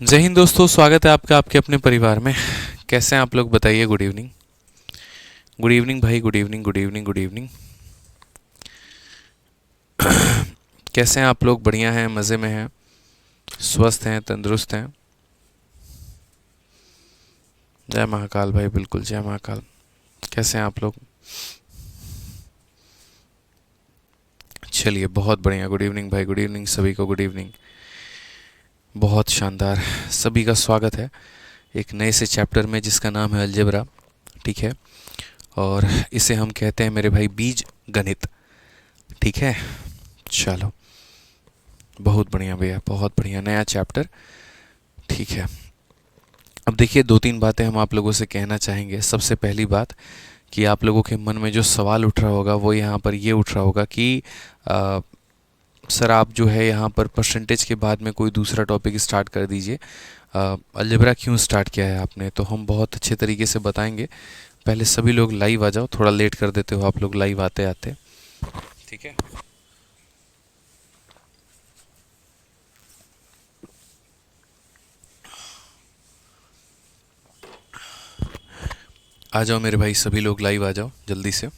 जय हिंद दोस्तों, स्वागत है आपका आपके अपने परिवार में। कैसे हैं आप लोग, बताइए। Good evening. गुड इवनिंग भाई, good evening, good evening, good evening. कैसे हैं आप लोग? बढ़िया हैं, मज़े में हैं, स्वस्थ हैं, तंदुरुस्त हैं? जय महाकाल भाई, बिल्कुल जय महाकाल। कैसे हैं आप लोग? चलिए, बहुत बढ़िया। गुड इवनिंग भाई, गुड इवनिंग सभी को, गुड इवनिंग। बहुत शानदार। सभी का स्वागत है एक नए से चैप्टर में जिसका नाम है अलजेब्रा। ठीक है। और इसे हम कहते हैं मेरे भाई बीज गणित। ठीक है। चलो, बहुत बढ़िया भैया, बहुत बढ़िया, नया चैप्टर। ठीक है। अब देखिए, दो तीन बातें हम आप लोगों से कहना चाहेंगे। सबसे पहली बात कि आप लोगों के मन में जो सवाल उठ रहा होगा वो यहाँ पर ये उठ रहा होगा कि आ, सर आप जो है यहाँ पर परसेंटेज के बाद में कोई दूसरा टॉपिक स्टार्ट कर दीजिए। अलजेब्रा क्यों स्टार्ट किया है आपने? तो हम बहुत अच्छे तरीके से बताएंगे। पहले सभी लोग लाइव आ जाओ, थोड़ा लेट कर देते हो आप लोग लाइव आते आते। ठीक है। आ जाओ मेरे भाई, सभी लोग लाइव आ जाओ जल्दी से।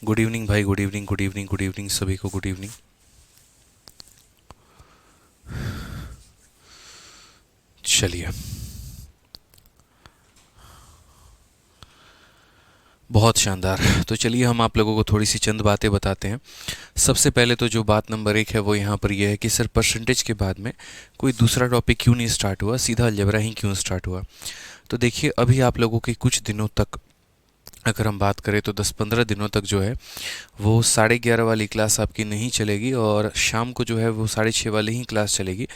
गुड इवनिंग भाई, good evening, good evening, good evening सभी को, गुड इवनिंग। चलिए, बहुत शानदार। तो चलिए हम आप लोगों को थोड़ी सी चंद बातें बताते हैं। सबसे पहले तो जो बात नंबर एक है वो यहाँ पर यह है कि सर परसेंटेज के बाद में कोई दूसरा टॉपिक क्यों नहीं स्टार्ट हुआ, सीधा अलजेब्रा ही क्यों स्टार्ट हुआ? तो देखिए, अभी आप लोगों के कुछ दिनों तक अगर हम बात करें तो 10-15 दिनों तक जो है वो 11:30 वाली क्लास आपकी नहीं चलेगी और शाम को जो है वो 6:30 वाली ही क्लास चलेगी।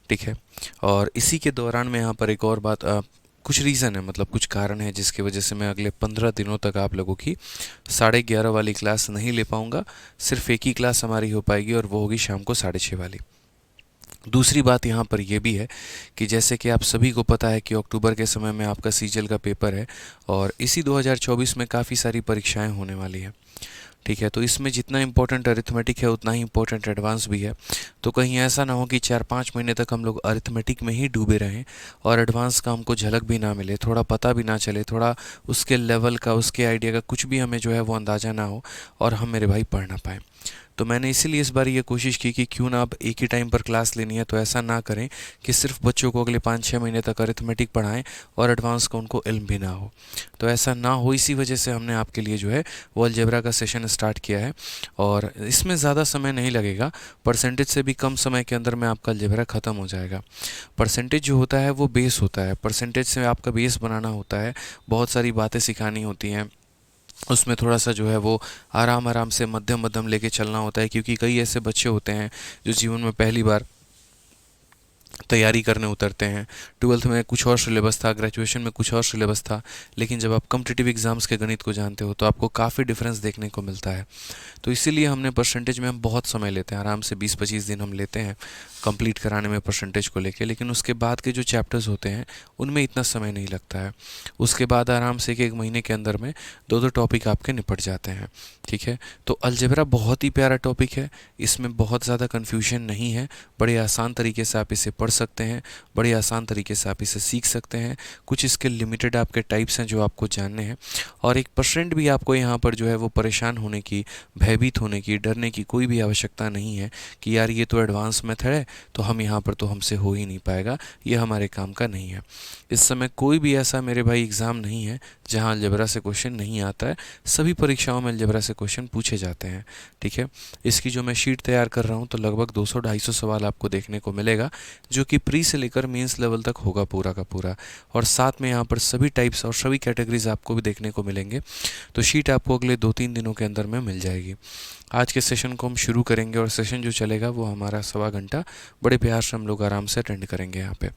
ठीक है। और इसी के दौरान में यहाँ पर एक और बात, कुछ रीज़न है, मतलब कुछ कारण है जिसकी वजह से मैं अगले 15 दिनों तक आप लोगों की 11:30 वाली क्लास नहीं ले पाऊँगा। सिर्फ एक ही क्लास हमारी हो पाएगी और वो होगी शाम को 6:30 वाली। दूसरी बात यहाँ पर यह भी है कि जैसे कि आप सभी को पता है कि अक्टूबर के समय में आपका सीजल का पेपर है और इसी 2024 में काफ़ी सारी परीक्षाएं होने वाली हैं। ठीक है। तो इसमें जितना इम्पोर्टेंट अरिथमेटिक है उतना ही इम्पोर्टेंट एडवांस भी है। तो कहीं ऐसा ना हो कि 4-5 महीने तक हम लोग अरिथमेटिक में ही डूबे रहें और एडवांस का हमको झलक भी ना मिले, थोड़ा पता भी ना चले, थोड़ा उसके लेवल का, उसके आइडिया का कुछ भी हमें जो है वो अंदाज़ा ना हो और हम मेरे भाई पढ़ ना पाएँ। तो मैंने इसीलिए इस बार ये कोशिश की कि क्यों ना अब एक ही टाइम पर क्लास लेनी है तो ऐसा ना करें कि सिर्फ बच्चों को अगले 5-6 महीने तक अरिथमेटिक पढ़ाएं और एडवांस का उनको इल्म भी ना हो। तो ऐसा ना हो, इसी वजह से हमने आपके लिए जो है वो अलजेब्रा का सेशन स्टार्ट किया है। और इसमें ज़्यादा समय नहीं लगेगा, परसेंटेज से भी कम समय के अंदर में आपका अलजेब्रा ख़त्म हो जाएगा। परसेंटेज जो होता है वो बेस होता है, परसेंटेज से आपका बेस बनाना होता है, बहुत सारी बातें सिखानी होती हैं उसमें। थोड़ा सा जो है वो आराम आराम से मध्यम मध्यम लेके चलना होता है, क्योंकि कई ऐसे बच्चे होते हैं जो जीवन में पहली बार तैयारी करने उतरते हैं। ट्वेल्थ में कुछ और सिलेबस था, ग्रेजुएशन में कुछ और सिलेबस था, लेकिन जब आप कॉम्पिटिटिव एग्जाम्स के गणित को जानते हो तो आपको काफ़ी डिफरेंस देखने को मिलता है। तो इसीलिए हमने परसेंटेज में हम बहुत समय लेते हैं, आराम से 20-25 दिन हम लेते हैं कंप्लीट कराने में परसेंटेज को लेके। लेकिन उसके बाद के जो चैप्टर्स होते हैं उनमें इतना समय नहीं लगता है। उसके बाद आराम से एक महीने के अंदर में 2-2 टॉपिक आपके निपट जाते हैं। ठीक है। तो अलजेब्रा बहुत ही प्यारा टॉपिक है, इसमें बहुत ज़्यादा कन्फ्यूजन नहीं है। बड़े आसान तरीके से आप इसे पढ़ सकते हैं, बड़े आसान तरीके से आप इसे सीख सकते हैं। कुछ इसके लिमिटेड आपके टाइप्स हैं जो आपको जानने हैं और 1% भी आपको यहाँ पर जो है वो परेशान होने की, भयभीत होने की, डरने की कोई भी आवश्यकता नहीं है कि यार ये तो एडवांस मेथड है तो हम यहाँ पर तो हमसे हो ही नहीं पाएगा, ये हमारे काम का नहीं है। इस समय कोई भी ऐसा मेरे भाई एग्ज़ाम नहीं है जहाँ अलजेब्रा से क्वेश्चन नहीं आता है। सभी परीक्षाओं में अलजेब्रा से क्वेश्चन पूछे जाते हैं। ठीक है। इसकी जो मैं शीट तैयार कर रहा हूँ तो लगभग 200-250 सवाल आपको देखने को मिलेगा, जो कि प्री से लेकर मेंस लेवल तक होगा पूरा का पूरा। और साथ में यहाँ पर सभी टाइप्स और सभी कैटेगरीज आपको भी देखने को मिलेंगे। तो शीट आपको अगले 2-3 दिनों के अंदर में मिल जाएगी। आज के सेशन को हम शुरू करेंगे और सेशन जो चलेगा वो हमारा 1.25 घंटा बड़े प्यार से हम लोग आराम से अटेंड करेंगे यहाँ पे।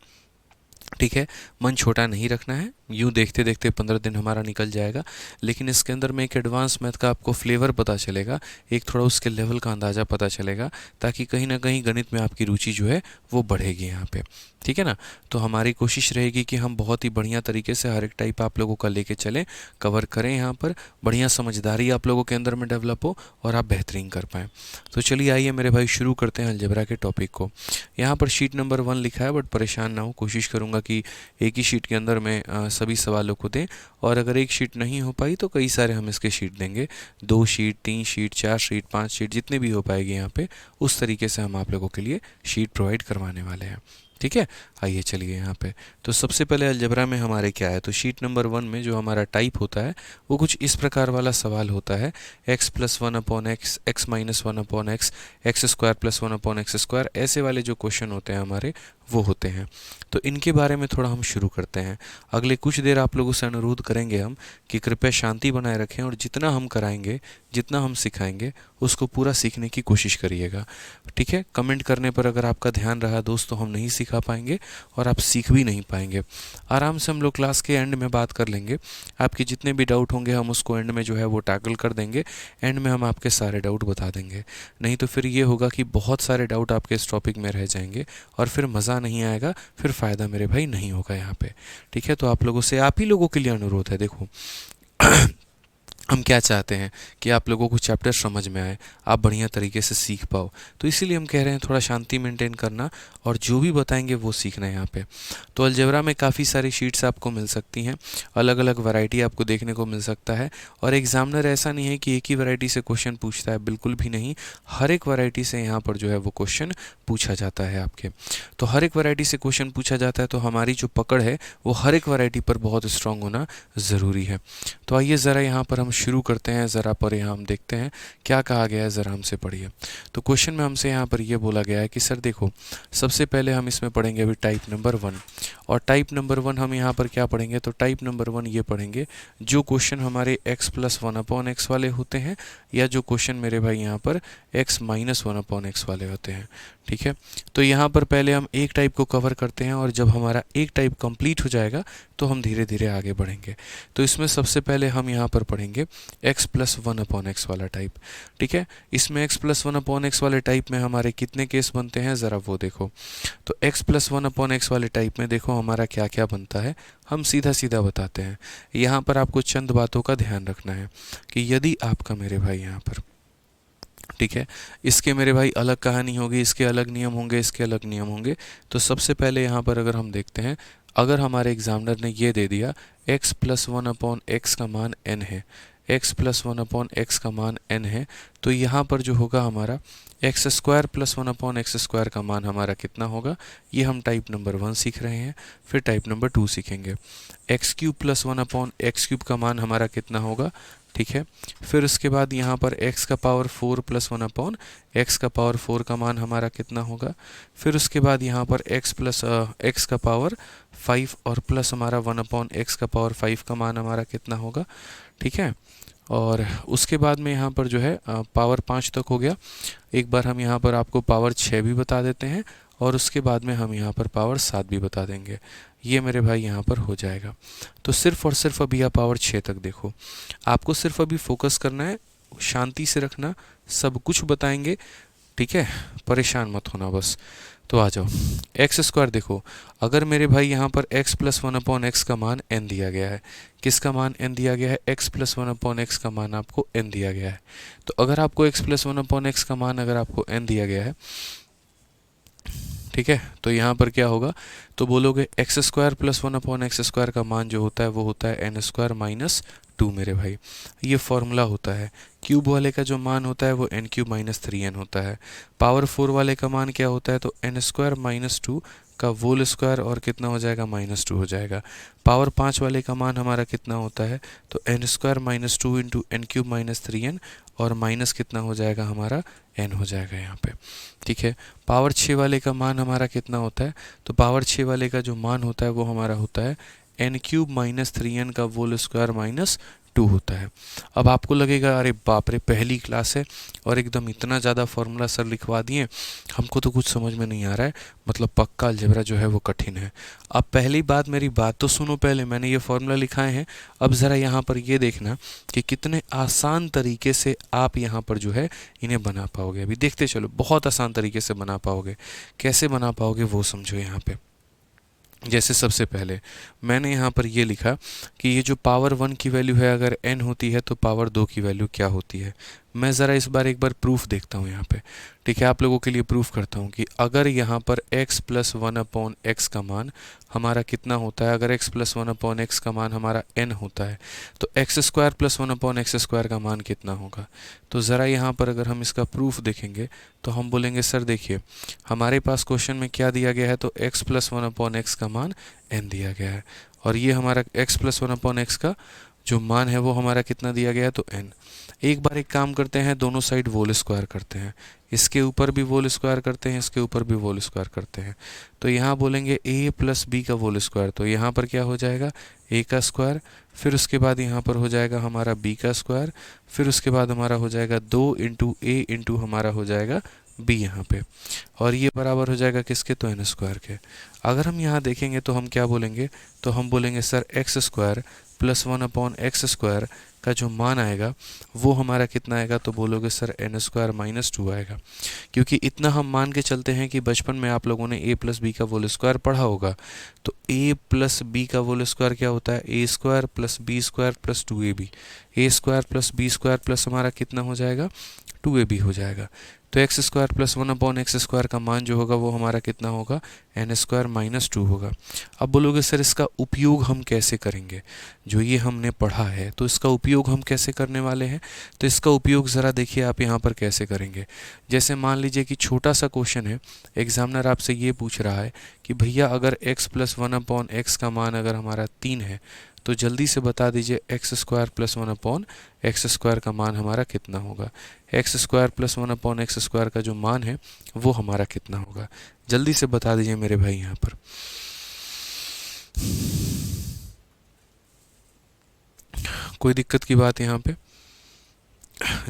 ठीक है। मन छोटा नहीं रखना है, यूँ देखते देखते 15 दिन हमारा निकल जाएगा, लेकिन इसके अंदर में एक एडवांस मैथ का आपको फ्लेवर पता चलेगा, एक थोड़ा उसके लेवल का अंदाज़ा पता चलेगा, ताकि कहीं ना कहीं गणित में आपकी रुचि जो है वो बढ़ेगी यहाँ पे। ठीक है ना। तो हमारी कोशिश रहेगी कि हम बहुत ही बढ़िया तरीके से हर एक टाइप आप लोगों का लेके चलें, कवर करें, यहाँ पर बढ़िया समझदारी आप लोगों के अंदर में डेवलप हो और आप बेहतरीन कर पाएँ। तो चलिए आइए मेरे भाई शुरू करते हैं अलजेब्रा के टॉपिक को। यहाँ पर शीट नंबर 1 लिखा है, बट परेशान ना हो, कोशिश करूँगा कि एक ही शीट के अंदर में सभी सवालों को दें, और अगर एक शीट नहीं हो पाई तो कई सारे हम इसके शीट देंगे, 2 शीट, 3 शीट, 4 शीट, 5 शीट, जितने भी हो पाएगी यहाँ पे उस तरीके से हम आप लोगों के लिए शीट प्रोवाइड करवाने वाले हैं। ठीक है। आइए चलिए यहाँ पे, तो सबसे पहले अलजेब्रा में हमारे क्या है, तो शीट नंबर 1 में जो हमारा टाइप होता है वो कुछ इस प्रकार वाला सवाल होता है, x plus 1/x, x minus 1/x, x square plus 1/x square, ऐसे वाले जो क्वेश्चन होते हैं हमारे वो होते हैं। तो इनके बारे में थोड़ा हम शुरू करते हैं। अगले कुछ देर आप लोगों से अनुरोध करेंगे हम कि कृपया शांति बनाए रखें, और जितना हम कराएंगे, जितना हम सिखाएंगे, उसको पूरा सीखने की कोशिश करिएगा। ठीक है। कमेंट करने पर अगर आपका ध्यान रहा दोस्त तो हम नहीं सिखा पाएंगे और आप सीख भी नहीं पाएंगे। आराम से हम लोग क्लास के एंड में बात कर लेंगे, आपके जितने भी डाउट होंगे हम उसको एंड में जो है वो टैकल कर देंगे, एंड में हम आपके सारे डाउट बता देंगे। नहीं तो फिर ये होगा कि बहुत सारे डाउट आपके इस टॉपिक में रह जाएंगे और फिर मज़ा नहीं आएगा, फिर फ़ायदा मेरे भाई नहीं होगा यहाँ पे। ठीक है। तो आप लोगों से, आप ही लोगों के लिए अनुरोध है, देखो हम क्या चाहते हैं कि आप लोगों को चैप्टर समझ में आए, आप बढ़िया तरीके से सीख पाओ, तो इसीलिए हम कह रहे हैं थोड़ा शांति मेंटेन करना, और जो भी बताएंगे वो सीखना है यहाँ पे। तो अलजेब्रा में काफ़ी सारी शीट्स आपको मिल सकती हैं, अलग अलग वैरायटी आपको देखने को मिल सकता है, और एग्जामिनर ऐसा नहीं है कि एक ही वैरायटी से क्वेश्चन पूछता है, बिल्कुल भी नहीं, हर एक वैरायटी से यहाँ पर जो है वो क्वेश्चन पूछा जाता है आपके। तो हर एक वैरायटी से क्वेश्चन पूछा जाता है, तो हमारी जो पकड़ है वो हर एक वैरायटी पर बहुत स्ट्रांग होना ज़रूरी है। तो आइए ज़रा यहाँ पर हम शुरू करते हैं, ज़रा पर यहाँ हम देखते हैं क्या कहा गया है, ज़रा हमसे पढ़िए। तो क्वेश्चन में हमसे यहाँ पर ये बोला गया है कि सर देखो, सबसे पहले हम इसमें पढ़ेंगे अभी टाइप नंबर 1, और टाइप नंबर 1 हम यहाँ पर क्या पढ़ेंगे, तो टाइप नंबर 1 ये पढ़ेंगे जो क्वेश्चन हमारे x प्लस 1/x वाले होते हैं, या जो क्वेश्चन मेरे भाई यहाँ पर x माइनस 1/x वाले होते हैं। ठीक है। तो यहाँ पर पहले हम एक टाइप को कवर करते हैं, और जब हमारा एक टाइप कंप्लीट हो जाएगा तो हम धीरे धीरे आगे बढ़ेंगे। तो इसमें सबसे पहले हम यहाँ पर पढ़ेंगे x प्लस 1/x वाला टाइप। ठीक है। इसमें x प्लस 1/x वाले टाइप में हमारे कितने केस बनते हैं, ज़रा वो देखो। तो x प्लस 1/x वाले टाइप में देखो हमारा क्या क्या बनता है, हम सीधा सीधा बताते हैं। यहाँ पर आपको चंद बातों का ध्यान रखना है कि यदि आपका मेरे भाई यहाँ पर, ठीक है, इसके मेरे भाई अलग कहानी होगी, इसके अलग नियम होंगे, इसके अलग नियम होंगे। तो सबसे पहले यहाँ पर अगर हम देखते हैं, अगर हमारे एग्जामिनर ने ये दे दिया x प्लस 1/x का मान n है, x प्लस 1/x का मान n है, तो यहाँ पर जो होगा हमारा x square plus 1/x square का मान हमारा कितना होगा, ये हम टाइप नंबर 1 सीख रहे हैं। फिर टाइप नंबर 2 सीखेंगे, x cube plus 1/x cube का मान हमारा कितना होगा। ठीक है। फिर उसके बाद यहाँ पर x का पावर 4 प्लस 1/x का पावर 4 का मान हमारा कितना होगा। फिर उसके बाद यहाँ पर x प्लस x का पावर 5 और प्लस हमारा 1/x का पावर 5 का मान हमारा कितना होगा। ठीक है। और उसके बाद में यहाँ पर जो है पावर 5 तक हो गया। एक बार हम यहाँ पर आपको पावर 6 भी बता देते हैं, और उसके बाद में हम यहाँ पर पावर 7 भी बता देंगे। ये मेरे भाई यहाँ पर हो जाएगा। तो सिर्फ और सिर्फ अभी आप पावर 6 तक देखो, आपको सिर्फ अभी फोकस करना है, शांति से रखना, सब कुछ बताएंगे। ठीक है। परेशान मत होना बस। तो आ जाओ, एक्स स्क्वायर देखो, अगर मेरे भाई यहाँ पर x प्लस 1/x का मान n दिया गया है, किसका मान n दिया गया है, x प्लस 1/x का मान आपको n दिया गया है। तो अगर आपको x प्लस 1/x का मान अगर आपको n दिया गया है, ठीक है, तो यहाँ पर क्या होगा, तो बोलोगे x square plus 1/x square का मान जो होता है वो होता है n स्क्वायर माइनस 2 मेरे भाई, ये फॉर्मूला होता है। क्यूब वाले का जो मान होता है वो n क्यूब माइनस 3n होता है। पावर 4 वाले का मान क्या होता है, तो n स्क्वायर माइनस 2 का वोल स्क्वायर और कितना हो जाएगा, -2 हो जाएगा। पावर 5 वाले का मान हमारा कितना होता है, तो n square minus 2 into n cube minus 3n, और माइनस कितना हो जाएगा हमारा, n हो जाएगा यहाँ पे। ठीक है। पावर 6 वाले का मान हमारा कितना होता है, तो पावर 6 वाले का जो मान होता है वो हमारा होता है n क्यूब माइनस 3n का वोल स्क्वायर माइनस 2 होता है। अब आपको लगेगा अरे बाप रे, पहली क्लास है और एकदम इतना ज़्यादा फॉर्मूला सर लिखवा दिए, हमको तो कुछ समझ में नहीं आ रहा है, मतलब पक्का अलजेब्रा जो है वो कठिन है। अब पहली बात, मेरी बात तो सुनो पहले, मैंने ये फॉर्मूला लिखाए हैं, अब ज़रा यहाँ पर ये देखना कि कितने आसान तरीके से आप यहाँ पर जो है इन्हें बना पाओगे। अभी देखते चलो, बहुत आसान तरीके से बना पाओगे। कैसे बना पाओगे वो समझो यहाँ पे। जैसे सबसे पहले मैंने यहाँ पर ये लिखा कि ये जो पावर 1 की वैल्यू है अगर n होती है तो पावर 2 की वैल्यू क्या होती है। मैं ज़रा इस बार एक बार प्रूफ देखता हूँ यहाँ पे। ठीक है, आप लोगों के लिए प्रूफ करता हूँ कि अगर यहाँ पर x प्लस 1/x का मान हमारा कितना होता है, अगर x प्लस 1/x का मान हमारा n होता है तो x square plus 1/x square का मान कितना होगा। तो ज़रा यहाँ पर अगर हम इसका प्रूफ देखेंगे तो हम बोलेंगे सर देखिए, हमारे पास क्वेश्चन में क्या दिया गया है, तो x प्लस 1/x का मान n दिया गया है, और ये हमारा x प्लस 1/x का जो मान है वो हमारा कितना दिया गया है, तो n। एक बार एक काम करते हैं, दोनों साइड वोल स्क्वायर करते हैं, इसके ऊपर भी वोल स्क्वायर करते हैं, इसके ऊपर भी वोल स्क्वायर करते हैं। तो यहाँ बोलेंगे a प्लस बी का वोल स्क्वायर, तो यहाँ पर क्या हो जाएगा, a का स्क्वायर, फिर उसके बाद यहाँ पर हो जाएगा हमारा b का स्क्वायर, फिर उसके बाद हमारा हो जाएगा 2 इंटू a इंटू हमारा हो जाएगा b यहाँ पे, और ये बराबर हो जाएगा किसके, तो n स्क्वायर के। अगर हम यहाँ देखेंगे तो हम क्या बोलेंगे, तो हम बोलेंगे sir x square plus 1/x square का जो मान आएगा वो हमारा कितना आएगा, तो बोलोगे सर n स्क्वायर माइनस 2 आएगा। क्योंकि इतना हम मान के चलते हैं कि बचपन में आप लोगों ने a प्लस बी का होल स्क्वायर पढ़ा होगा, तो a प्लस बी का होल स्क्वायर क्या होता है, a square plus b square plus 2ab, a square plus b square plus हमारा कितना हो जाएगा, 2ab हो जाएगा। तो x square plus 1/x square का मान जो होगा वो हमारा कितना होगा, n स्क्वायर माइनस 2 होगा। अब बोलोगे सर इसका उपयोग हम कैसे करेंगे, जो ये हमने पढ़ा है तो इसका उपयोग हम कैसे करने वाले हैं। तो इसका उपयोग ज़रा देखिए आप यहाँ पर कैसे करेंगे। जैसे मान लीजिए कि छोटा सा क्वेश्चन है, एग्जामिनर आपसे ये पूछ रहा है कि भैया अगर x प्लस 1/x का मान अगर हमारा 3 है तो जल्दी से बता दीजिए x square plus 1/x square का मान हमारा कितना होगा। X square plus 1/x square का जो मान है वो हमारा कितना होगा, जल्दी से बता दीजिए मेरे भाई यहाँ पर। कोई दिक्कत की बात यहाँ पे,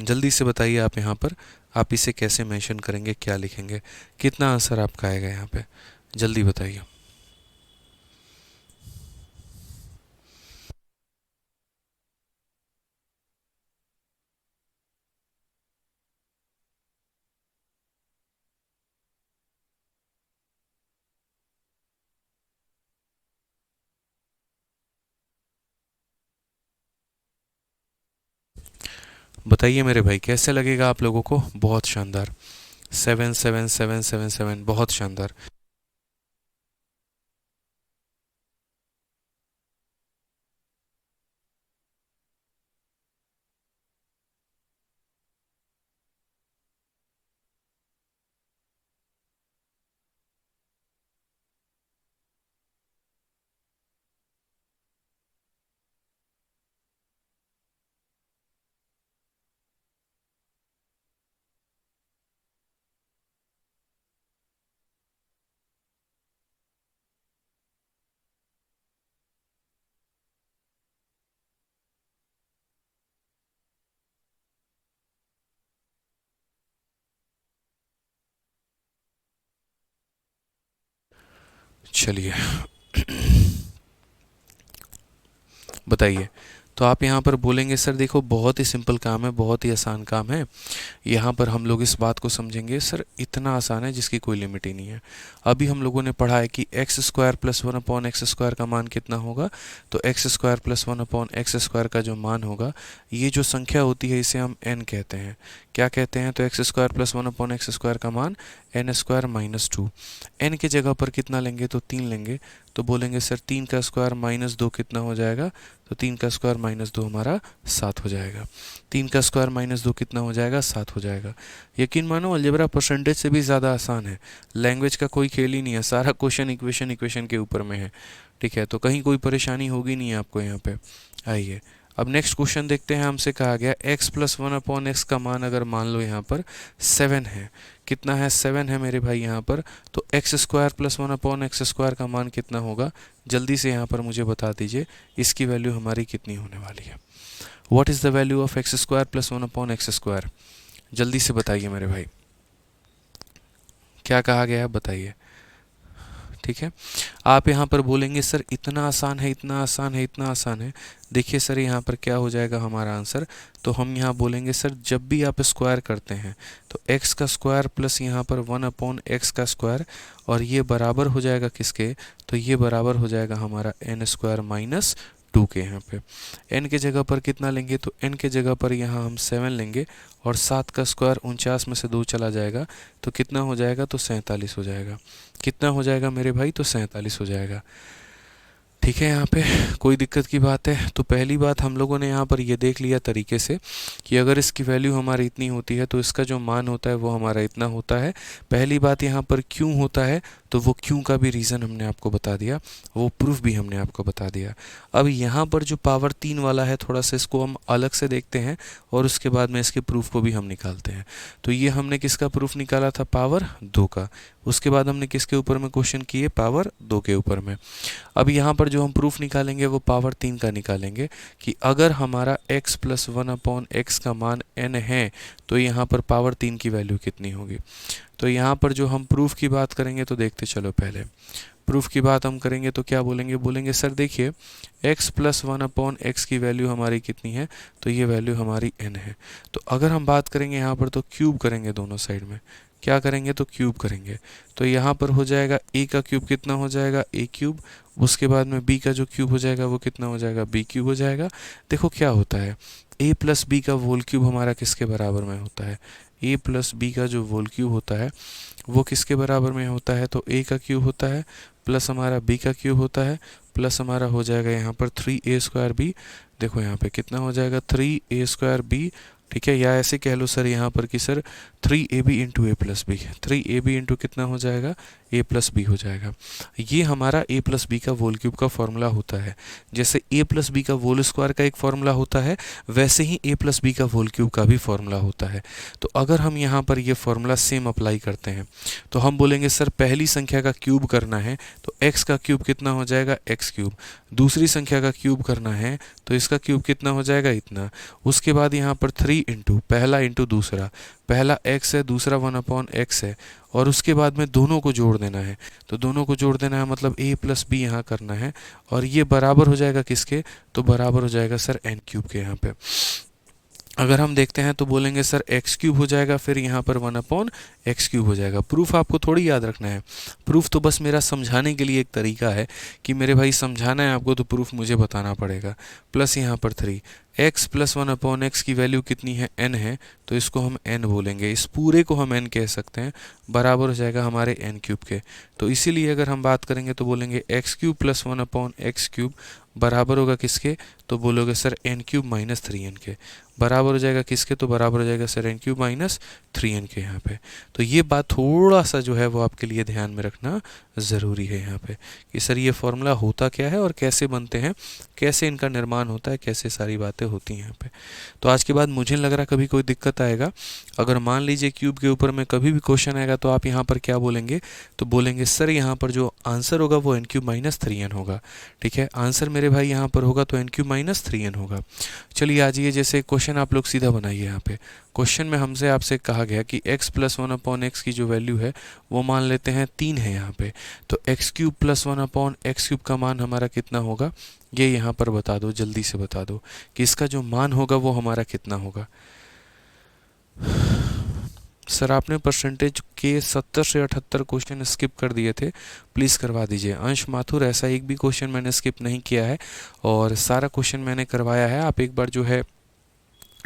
जल्दी से बताइए आप यहाँ पर, आप इसे कैसे मेंशन करेंगे, क्या लिखेंगे, कितना आंसर आपका आएगा यहाँ पे, जल्दी बताइए। बताइए मेरे भाई कैसे लगेगा आप लोगों को, बहुत शानदार, 77777, बहुत शानदार। चलिए बताइए। तो आप यहाँ पर बोलेंगे सर देखो बहुत ही सिंपल काम है, बहुत ही आसान काम है, यहाँ पर हम लोग इस बात को समझेंगे सर इतना आसान है जिसकी कोई लिमिट ही नहीं है। अभी हम लोगों ने पढ़ा है कि x square plus 1/x square का मान कितना होगा, तो x square plus 1/x square का जो मान होगा, ये जो संख्या होती है इसे हम n कहते हैं। क्या कहते हैं, तो x square plus 1/x square का मान n स्क्वायर माइनस 2। n के जगह पर कितना लेंगे, तो 3 लेंगे, तो बोलेंगे सर 3 का स्क्वायर माइनस 2 कितना हो जाएगा, तो 3 का स्क्वायर माइनस 2 हमारा 7 हो जाएगा। 3 का स्क्वायर माइनस 2 कितना हो जाएगा, 7 हो जाएगा। यकीन मानो अलजेब्रा परसेंटेज से भी ज़्यादा आसान है, लैंग्वेज का कोई खेल ही नहीं है, सारा क्वेश्चन इक्वेशन के ऊपर में है। ठीक है, तो कहीं कोई परेशानी होगी नहीं आपको यहाँ पे। आइए अब नेक्स्ट क्वेश्चन देखते हैं। हमसे कहा गया x प्लस 1/x का मान अगर मान लो यहाँ पर 7 है, कितना है, 7 है मेरे भाई यहाँ पर, तो x square plus 1/x square का मान कितना होगा, जल्दी से यहाँ पर मुझे बता दीजिए इसकी वैल्यू हमारी कितनी होने वाली है। What is the value of x square plus 1/x²? जल्दी से बताइए मेरे भाई, क्या कहा गया है बताइए। ठीक है, आप यहाँ पर बोलेंगे सर इतना आसान है, इतना आसान है, इतना आसान है। देखिए सर यहाँ पर क्या हो जाएगा हमारा आंसर, तो हम यहाँ बोलेंगे सर जब भी आप स्क्वायर करते हैं तो x का स्क्वायर प्लस यहाँ पर 1/x का स्क्वायर, और ये बराबर हो जाएगा किसके, तो ये बराबर हो जाएगा हमारा n² - 2 के। यहाँ पे n के जगह पर कितना लेंगे, तो n के जगह पर यहाँ हम 7 लेंगे, और 7 का स्क्वायर 49 में से 2 चला जाएगा तो कितना हो जाएगा, तो 47 हो जाएगा। कितना हो जाएगा मेरे भाई, तो 47 हो जाएगा। ठीक है, यहाँ पे कोई दिक्कत की बात है? तो पहली बात हम लोगों ने यहाँ पर ये देख लिया तरीके से कि अगर इसकी वैल्यू हमारी इतनी होती है तो इसका जो मान होता है वो हमारा इतना होता है। पहली बात यहाँ पर क्यों होता है, तो वो क्यों का भी रीज़न हमने आपको बता दिया, वो प्रूफ भी हमने आपको बता दिया। अब यहाँ पर जो पावर 3 वाला है, थोड़ा सा इसको हम अलग से देखते हैं और उसके बाद में इसके प्रूफ को भी हम निकालते हैं। तो ये हमने किसका प्रूफ निकाला था, पावर 2 का। उसके बाद हमने किसके ऊपर में क्वेश्चन किए, पावर 2 के ऊपर में। अब यहाँ पर जो हम प्रूफ निकालेंगे वो पावर 3 का निकालेंगे कि अगर हमारा x + 1/x का मान n है तो यहाँ पर पावर 3 की वैल्यू कितनी होगी। तो यहाँ पर जो हम प्रूफ की बात करेंगे तो देखते चलो, पहले प्रूफ की बात हम करेंगे तो क्या बोलेंगे, बोलेंगे सर देखिए x + 1/x की वैल्यू हमारी कितनी है, तो ये वैल्यू हमारी n है। तो अगर हम बात करेंगे यहाँ पर तो क्यूब करेंगे दोनों साइड में, क्या करेंगे, तो क्यूब करेंगे। तो यहाँ पर हो जाएगा a का क्यूब कितना हो जाएगा, a³। उसके बाद में b का जो क्यूब हो जाएगा वो कितना हो जाएगा, b³ हो जाएगा। देखो क्या होता है, a + b का होल क्यूब हमारा किसके बराबर में होता है, a + b का जो होल क्यूब होता है वो किसके बराबर में होता है, तो a का क्यूब होता है प्लस हमारा b का क्यूब होता है प्लस हमारा हो जाएगा यहाँ पर 3a²b। देखो यहाँ पे कितना हो जाएगा, 3a²b। ठीक है, या ऐसे कह लो सर यहाँ पर कि sir 3ab × a + b, 3ab × कितना हो जाएगा, a + b हो जाएगा। ये हमारा a + b का होल क्यूब का फॉर्मूला होता है। जैसे a + b का होल स्क्वायर का एक फॉर्मूला होता है, वैसे ही a + b का होल क्यूब का भी फॉर्मूला होता है। तो अगर हम यहाँ पर ये फॉर्मूला सेम अप्लाई करते हैं तो हम बोलेंगे सर पहली संख्या का क्यूब करना है तो x का क्यूब कितना हो जाएगा, x³। दूसरी संख्या का क्यूब करना है तो इसका क्यूब कितना हो जाएगा, इतना। उसके बाद यहाँ पर 3 × पहला × दूसरा, पहला x है दूसरा 1/x है, और उसके बाद में दोनों को जोड़ देना है। तो दोनों को जोड़ देना है मतलब a + b यहाँ करना है, और ये बराबर हो जाएगा किसके, तो बराबर हो जाएगा सर n³ के। यहाँ पे अगर हम देखते हैं तो बोलेंगे सर x³ हो जाएगा, फिर यहाँ पर 1/x³ हो जाएगा। प्रूफ आपको थोड़ी याद रखना है, प्रूफ तो बस मेरा समझाने के लिए एक तरीका है कि मेरे भाई समझाना है आपको तो प्रूफ मुझे बताना पड़ेगा। प्लस यहाँ पर 3 x + 1/x की वैल्यू कितनी है, n है, तो इसको हम n बोलेंगे, इस पूरे को हम n कह सकते हैं, बराबर हो जाएगा हमारे n³ के। तो इसीलिए अगर हम बात करेंगे तो बोलेंगे x³ + 1/x³ बराबर होगा किसके, तो बोलोगे सर n³ - 3n के। बराबर हो जाएगा किसके, तो बराबर हो जाएगा सर n³ - 3n के। यहाँ पे तो ये बात थोड़ा सा जो है वो आपके लिए ध्यान में रखना ज़रूरी है यहाँ पे कि सर ये फॉर्मूला होता क्या है और कैसे बनते हैं, कैसे इनका निर्माण होता है, कैसे सारी बातें होती हैं यहाँ पे। तो आज के बाद मुझे नहीं लग रहा कभी कोई दिक्कत आएगा। अगर मान लीजिए क्यूब के ऊपर में कभी भी क्वेश्चन आएगा तो आप यहाँ पर क्या बोलेंगे, तो बोलेंगे सर यहाँ पर जो आंसर होगा वो n³ - 3n होगा। ठीक है, आंसर मेरे भाई यहाँ पर होगा तो n³ - 3n होगा। चलिए आ जाइए, जैसे क्वेश्चन आप लोग सीधा बनाइए। यहाँ पे क्वेश्चन में हमसे आपसे कहा गया कि x + 1/x की जो वैल्यू है वो मान लेते हैं 3 है यहाँ पे, तो x³ + 1/x³ का मान हमारा कितना होगा, ये यहाँ पर बता दो, जल्दी से बता दो कि इसका जो मान होगा वो हमारा कितना होगा। सर आपने परसेंटेज के 70 से 78 क्वेश्चन स्किप कर दिए थे, प्लीज़ करवा दीजिए। अंश माथुर, ऐसा एक भी क्वेश्चन मैंने स्किप नहीं किया है और सारा क्वेश्चन मैंने करवाया है। आप एक बार जो है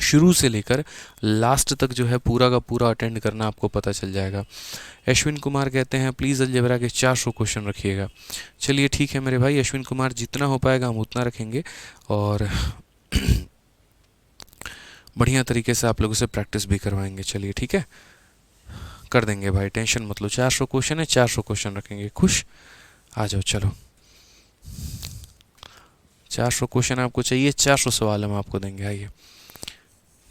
शुरू से लेकर लास्ट तक जो है पूरा का पूरा अटेंड करना, आपको पता चल जाएगा। अश्विन कुमार कहते हैं प्लीज़ अलजेब्रा के 400 क्वेश्चन रखिएगा। चलिए ठीक है मेरे भाई अश्विन कुमार, जितना हो पाएगा हम उतना रखेंगे और बढ़िया तरीके से आप लोगों से प्रैक्टिस भी करवाएंगे। चलिए ठीक है, कर देंगे भाई, टेंशन मत लो। 400 क्वेश्चन है, 400 क्वेश्चन रखेंगे। खुश, आ जाओ। चलो 400 क्वेश्चन आपको चाहिए, 400 सवाल हम आपको देंगे। आइए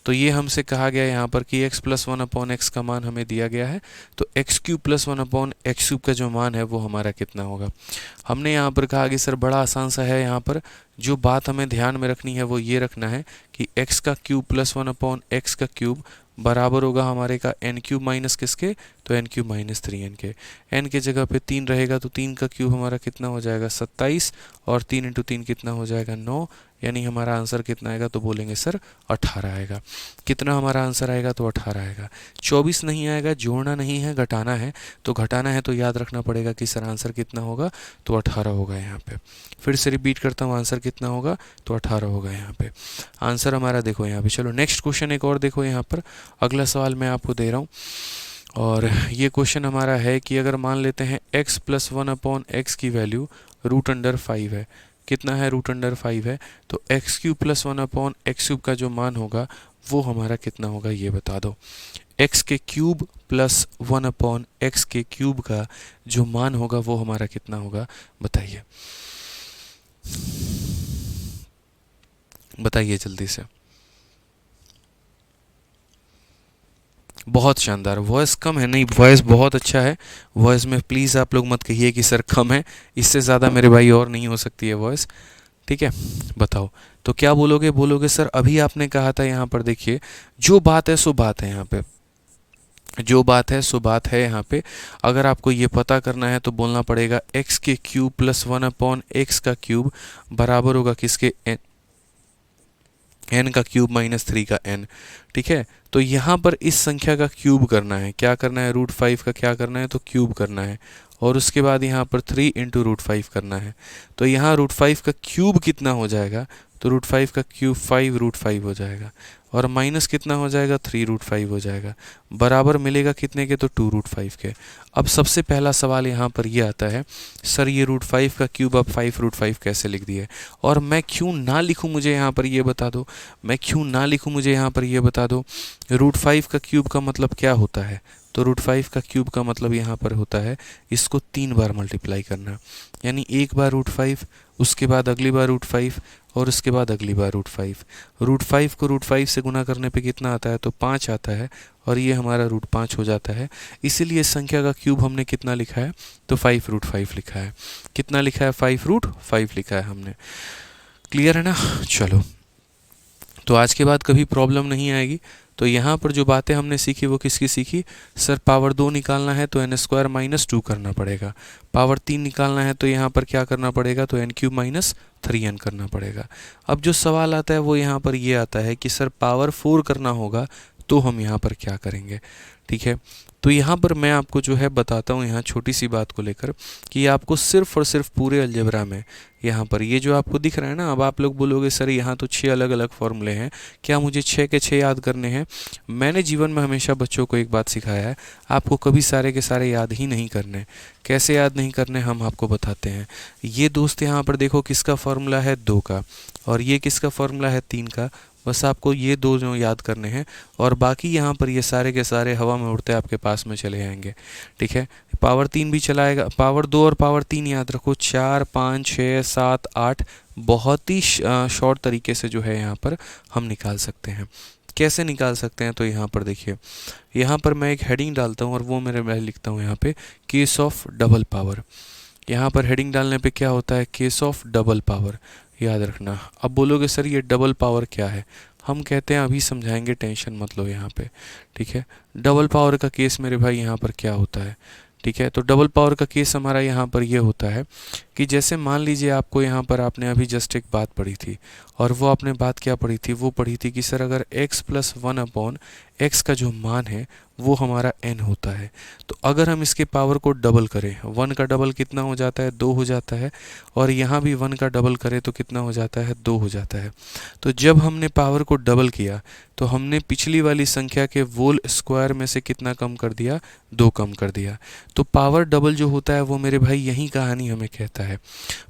तो ये हमसे कहा गया यहाँ पर कि x प्लस 1/x का मान हमें दिया गया है, तो एक्स क्यूब प्लस 1/x³ का जो मान है वो हमारा कितना होगा। हमने यहाँ पर कहा कि सर बड़ा आसान सा है, यहाँ पर जो बात हमें ध्यान में रखनी है वो ये रखना है कि x का क्यूब प्लस 1/x का क्यूब बराबर होगा हमारे का n क्यूब माइनस किसके, तो n क्यूब माइनस 3n के। n के जगह पे 3 रहेगा तो 3 का क्यूब हमारा कितना हो जाएगा 27, और 3 × 3 कितना हो जाएगा 9, यानी हमारा आंसर कितना आएगा, तो बोलेंगे सर 18 आएगा। कितना हमारा आंसर आएगा, तो 18 आएगा। 24 नहीं आएगा, जोड़ना नहीं है, घटाना है। तो घटाना है तो याद रखना पड़ेगा कि सर आंसर कितना होगा, तो 18 होगा यहाँ पे। फिर से रिपीट करता हूँ, आंसर कितना होगा, तो 18 होगा यहाँ पे आंसर हमारा। देखो यहाँ पे, चलो नेक्स्ट क्वेश्चन एक और देखो यहाँ पर। अगला सवाल मैं आपको दे रहा हूँ, और ये क्वेश्चन हमारा है कि अगर मान लेते हैं x प्लस 1/x की वैल्यू √5 है। कितना है, √5 है। तो x³ प्लस 1/x³ का जो मान होगा वो हमारा कितना होगा, ये बता दो। x के क्यूब प्लस 1/x के क्यूब का जो मान होगा वो हमारा कितना होगा, बताइए बताइए जल्दी से। बहुत शानदार। वॉइस कम है, नहीं वॉइस बहुत अच्छा है। वॉइस में प्लीज़ आप लोग मत कहिए कि सर कम है, इससे ज़्यादा मेरे भाई और नहीं हो सकती है वॉइस, ठीक है। बताओ तो क्या बोलोगे, बोलोगे सर अभी आपने कहा था यहाँ पर, देखिए जो बात है सो बात है यहाँ पे, जो बात है सो बात है यहाँ पे। अगर आपको ये पता करना है तो बोलना पड़ेगा x के क्यूब प्लस 1/x का क्यूब बराबर होगा किसके, n का क्यूब माइनस 3 का n, ठीक है। तो यहाँ पर इस संख्या का क्यूब करना है, क्या करना है, √5 का क्या करना है, तो क्यूब करना है, और उसके बाद यहाँ पर 3 × √5 करना है। तो यहाँ √5 का क्यूब कितना हो जाएगा, तो √5 का क्यूब 5√5 हो जाएगा, और माइनस कितना हो जाएगा, 3√5 हो जाएगा, बराबर मिलेगा कितने के, तो 2√5 के। अब सबसे पहला सवाल यहाँ पर ये आता है, सर ये √5 का क्यूब अब 5√5 कैसे लिख दिए, और मैं क्यों ना लिखूँ, मुझे यहाँ पर ये बता दो, मैं क्यों ना लिखूँ, मुझे यहाँ पर ये बता दो। √5 का क्यूब का मतलब क्या होता है, तो √5 का क्यूब का मतलब यहाँ पर होता है इसको 3 बार मल्टीप्लाई करना, यानी एक बार √5, उसके बाद अगली बार √5, और उसके बाद अगली बार √5। √5 को √5 से गुना करने पे कितना आता है, तो 5 आता है, और ये हमारा √5 हो जाता है। इसीलिए इस संख्या का क्यूब हमने कितना लिखा है, तो 5√5 लिखा है। कितना लिखा है, 5√5 लिखा है हमने। क्लियर है ना। चलो तो आज के बाद कभी प्रॉब्लम नहीं आएगी। तो यहाँ पर जो बातें हमने सीखी वो किसकी सीखी, सर पावर 2 निकालना है तो n² - 2 करना पड़ेगा, पावर 3 निकालना है तो यहाँ पर क्या करना पड़ेगा, तो n³ - 3n करना पड़ेगा। अब जो सवाल आता है वो यहाँ पर ये आता है कि सर पावर 4 करना होगा तो हम यहाँ पर क्या करेंगे, ठीक है। तो यहाँ पर मैं आपको जो है बताता हूँ यहाँ छोटी सी बात को लेकर कि आपको सिर्फ और सिर्फ पूरे अलजेब्रा में यहाँ पर ये जो आपको दिख रहा है ना, अब आप लोग बोलोगे सर यहाँ तो 6 अलग अलग फॉर्मूले हैं, क्या मुझे 6 के 6 याद करने हैं। मैंने जीवन में हमेशा बच्चों को एक बात सिखाया है, आपको कभी सारे के सारे याद ही नहीं करने। कैसे याद नहीं करने, हम आपको बताते हैं। ये दोस्त यहाँ पर देखो किसका फॉर्मूला है, 2 का, और ये किसका फॉर्मूला है, 3 का। बस आपको ये 2 जो याद करने हैं, और बाकी यहाँ पर ये सारे के सारे हवा में उड़ते आपके पास में चले जाएंगे, ठीक है। पावर 3 भी चलाएगा, पावर 2 और पावर 3 याद रखो, 4, 5, 6, 7, 8 बहुत ही शॉर्ट तरीके से जो है यहाँ पर हम निकाल सकते हैं। कैसे निकाल सकते हैं, तो यहाँ पर देखिए, यहाँ पर मैं एक हेडिंग डालता हूँ और वो मैं लिखता हूँ यहाँ पे केस ऑफ डबल पावर। यहाँ पर हेडिंग डालने पे क्या होता है, केस ऑफ डबल पावर, याद रखना। अब बोलोगे सर ये डबल पावर क्या है, हम कहते हैं अभी समझाएंगे, टेंशन मत लो यहाँ पे, ठीक है। डबल पावर का केस मेरे भाई यहाँ पर क्या होता है, ठीक है। तो डबल पावर का केस हमारा यहाँ पर ये होता है कि जैसे मान लीजिए आपको यहाँ पर आपने अभी जस्ट एक बात पढ़ी थी, और वो आपने बात क्या पढ़ी थी, वो पढ़ी थी कि सर अगर x + 1/x का जो मान है वो हमारा n होता है, तो अगर हम इसके पावर को डबल करें, 1 का डबल कितना हो जाता है, 2 हो जाता है, और यहाँ भी 1 का डबल करें तो कितना हो जाता है, 2 हो जाता है। तो जब हमने पावर को डबल किया तो हमने पिछली वाली संख्या के होल स्क्वायर में से कितना कम कर दिया, 2 कम कर दिया। तो पावर डबल जो होता है वो मेरे भाई यही कहानी हमें कहता है।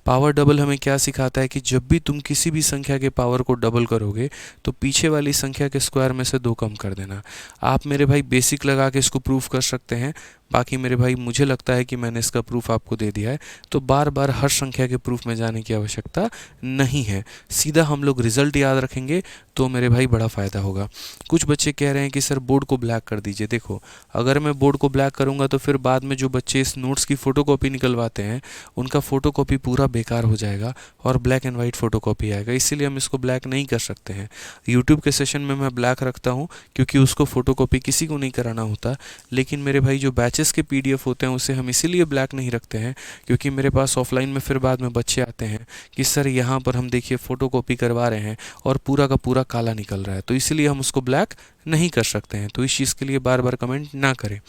पावर डबल हमें क्या सिखाता है कि जब भी तुम किसी भी संख्या के पावर को डबल करोगे तो पीछे वाली संख्या के स्क्वायर में से 2 कम कर देना। आप मेरे भाई बेसिक लगा के इसको प्रूफ कर सकते हैं, बाकी मेरे भाई मुझे लगता है कि मैंने इसका प्रूफ आपको दे दिया है, तो बार बार हर संख्या के प्रूफ में जाने की आवश्यकता नहीं है। सीधा हम लोग रिजल्ट याद रखेंगे तो मेरे भाई बड़ा फ़ायदा होगा। कुछ बच्चे कह रहे हैं कि सर बोर्ड को ब्लैक कर दीजिए। देखो, अगर मैं बोर्ड को ब्लैक करूंगा तो फिर बाद में जो बच्चे इस नोट्स की फ़ोटोकॉपी निकलवाते हैं उनका फ़ोटोकॉपी पूरा बेकार हो जाएगा और ब्लैक एंड वाइट फ़ोटोकॉपी आएगा। इसीलिए हम इसको ब्लैक नहीं कर सकते हैं। यूट्यूब के सेशन में मैं ब्लैक रखता हूँ क्योंकि उसको फ़ोटोकॉपी किसी को नहीं कराना होता। लेकिन मेरे भाई जो बैचेस के PDF होते हैं उसे हम इसीलिए ब्लैक नहीं रखते हैं क्योंकि मेरे पास ऑफलाइन में फिर बाद में बच्चे आते हैं कि सर यहाँ पर हम देखिए फ़ोटोकॉपी करवा रहे हैं और पूरा का पूरा काला निकल रहा है, तो इसलिए हम उसको ब्लैक नहीं कर सकते हैं। तो इस चीज़ के लिए बार बार कमेंट ना करें।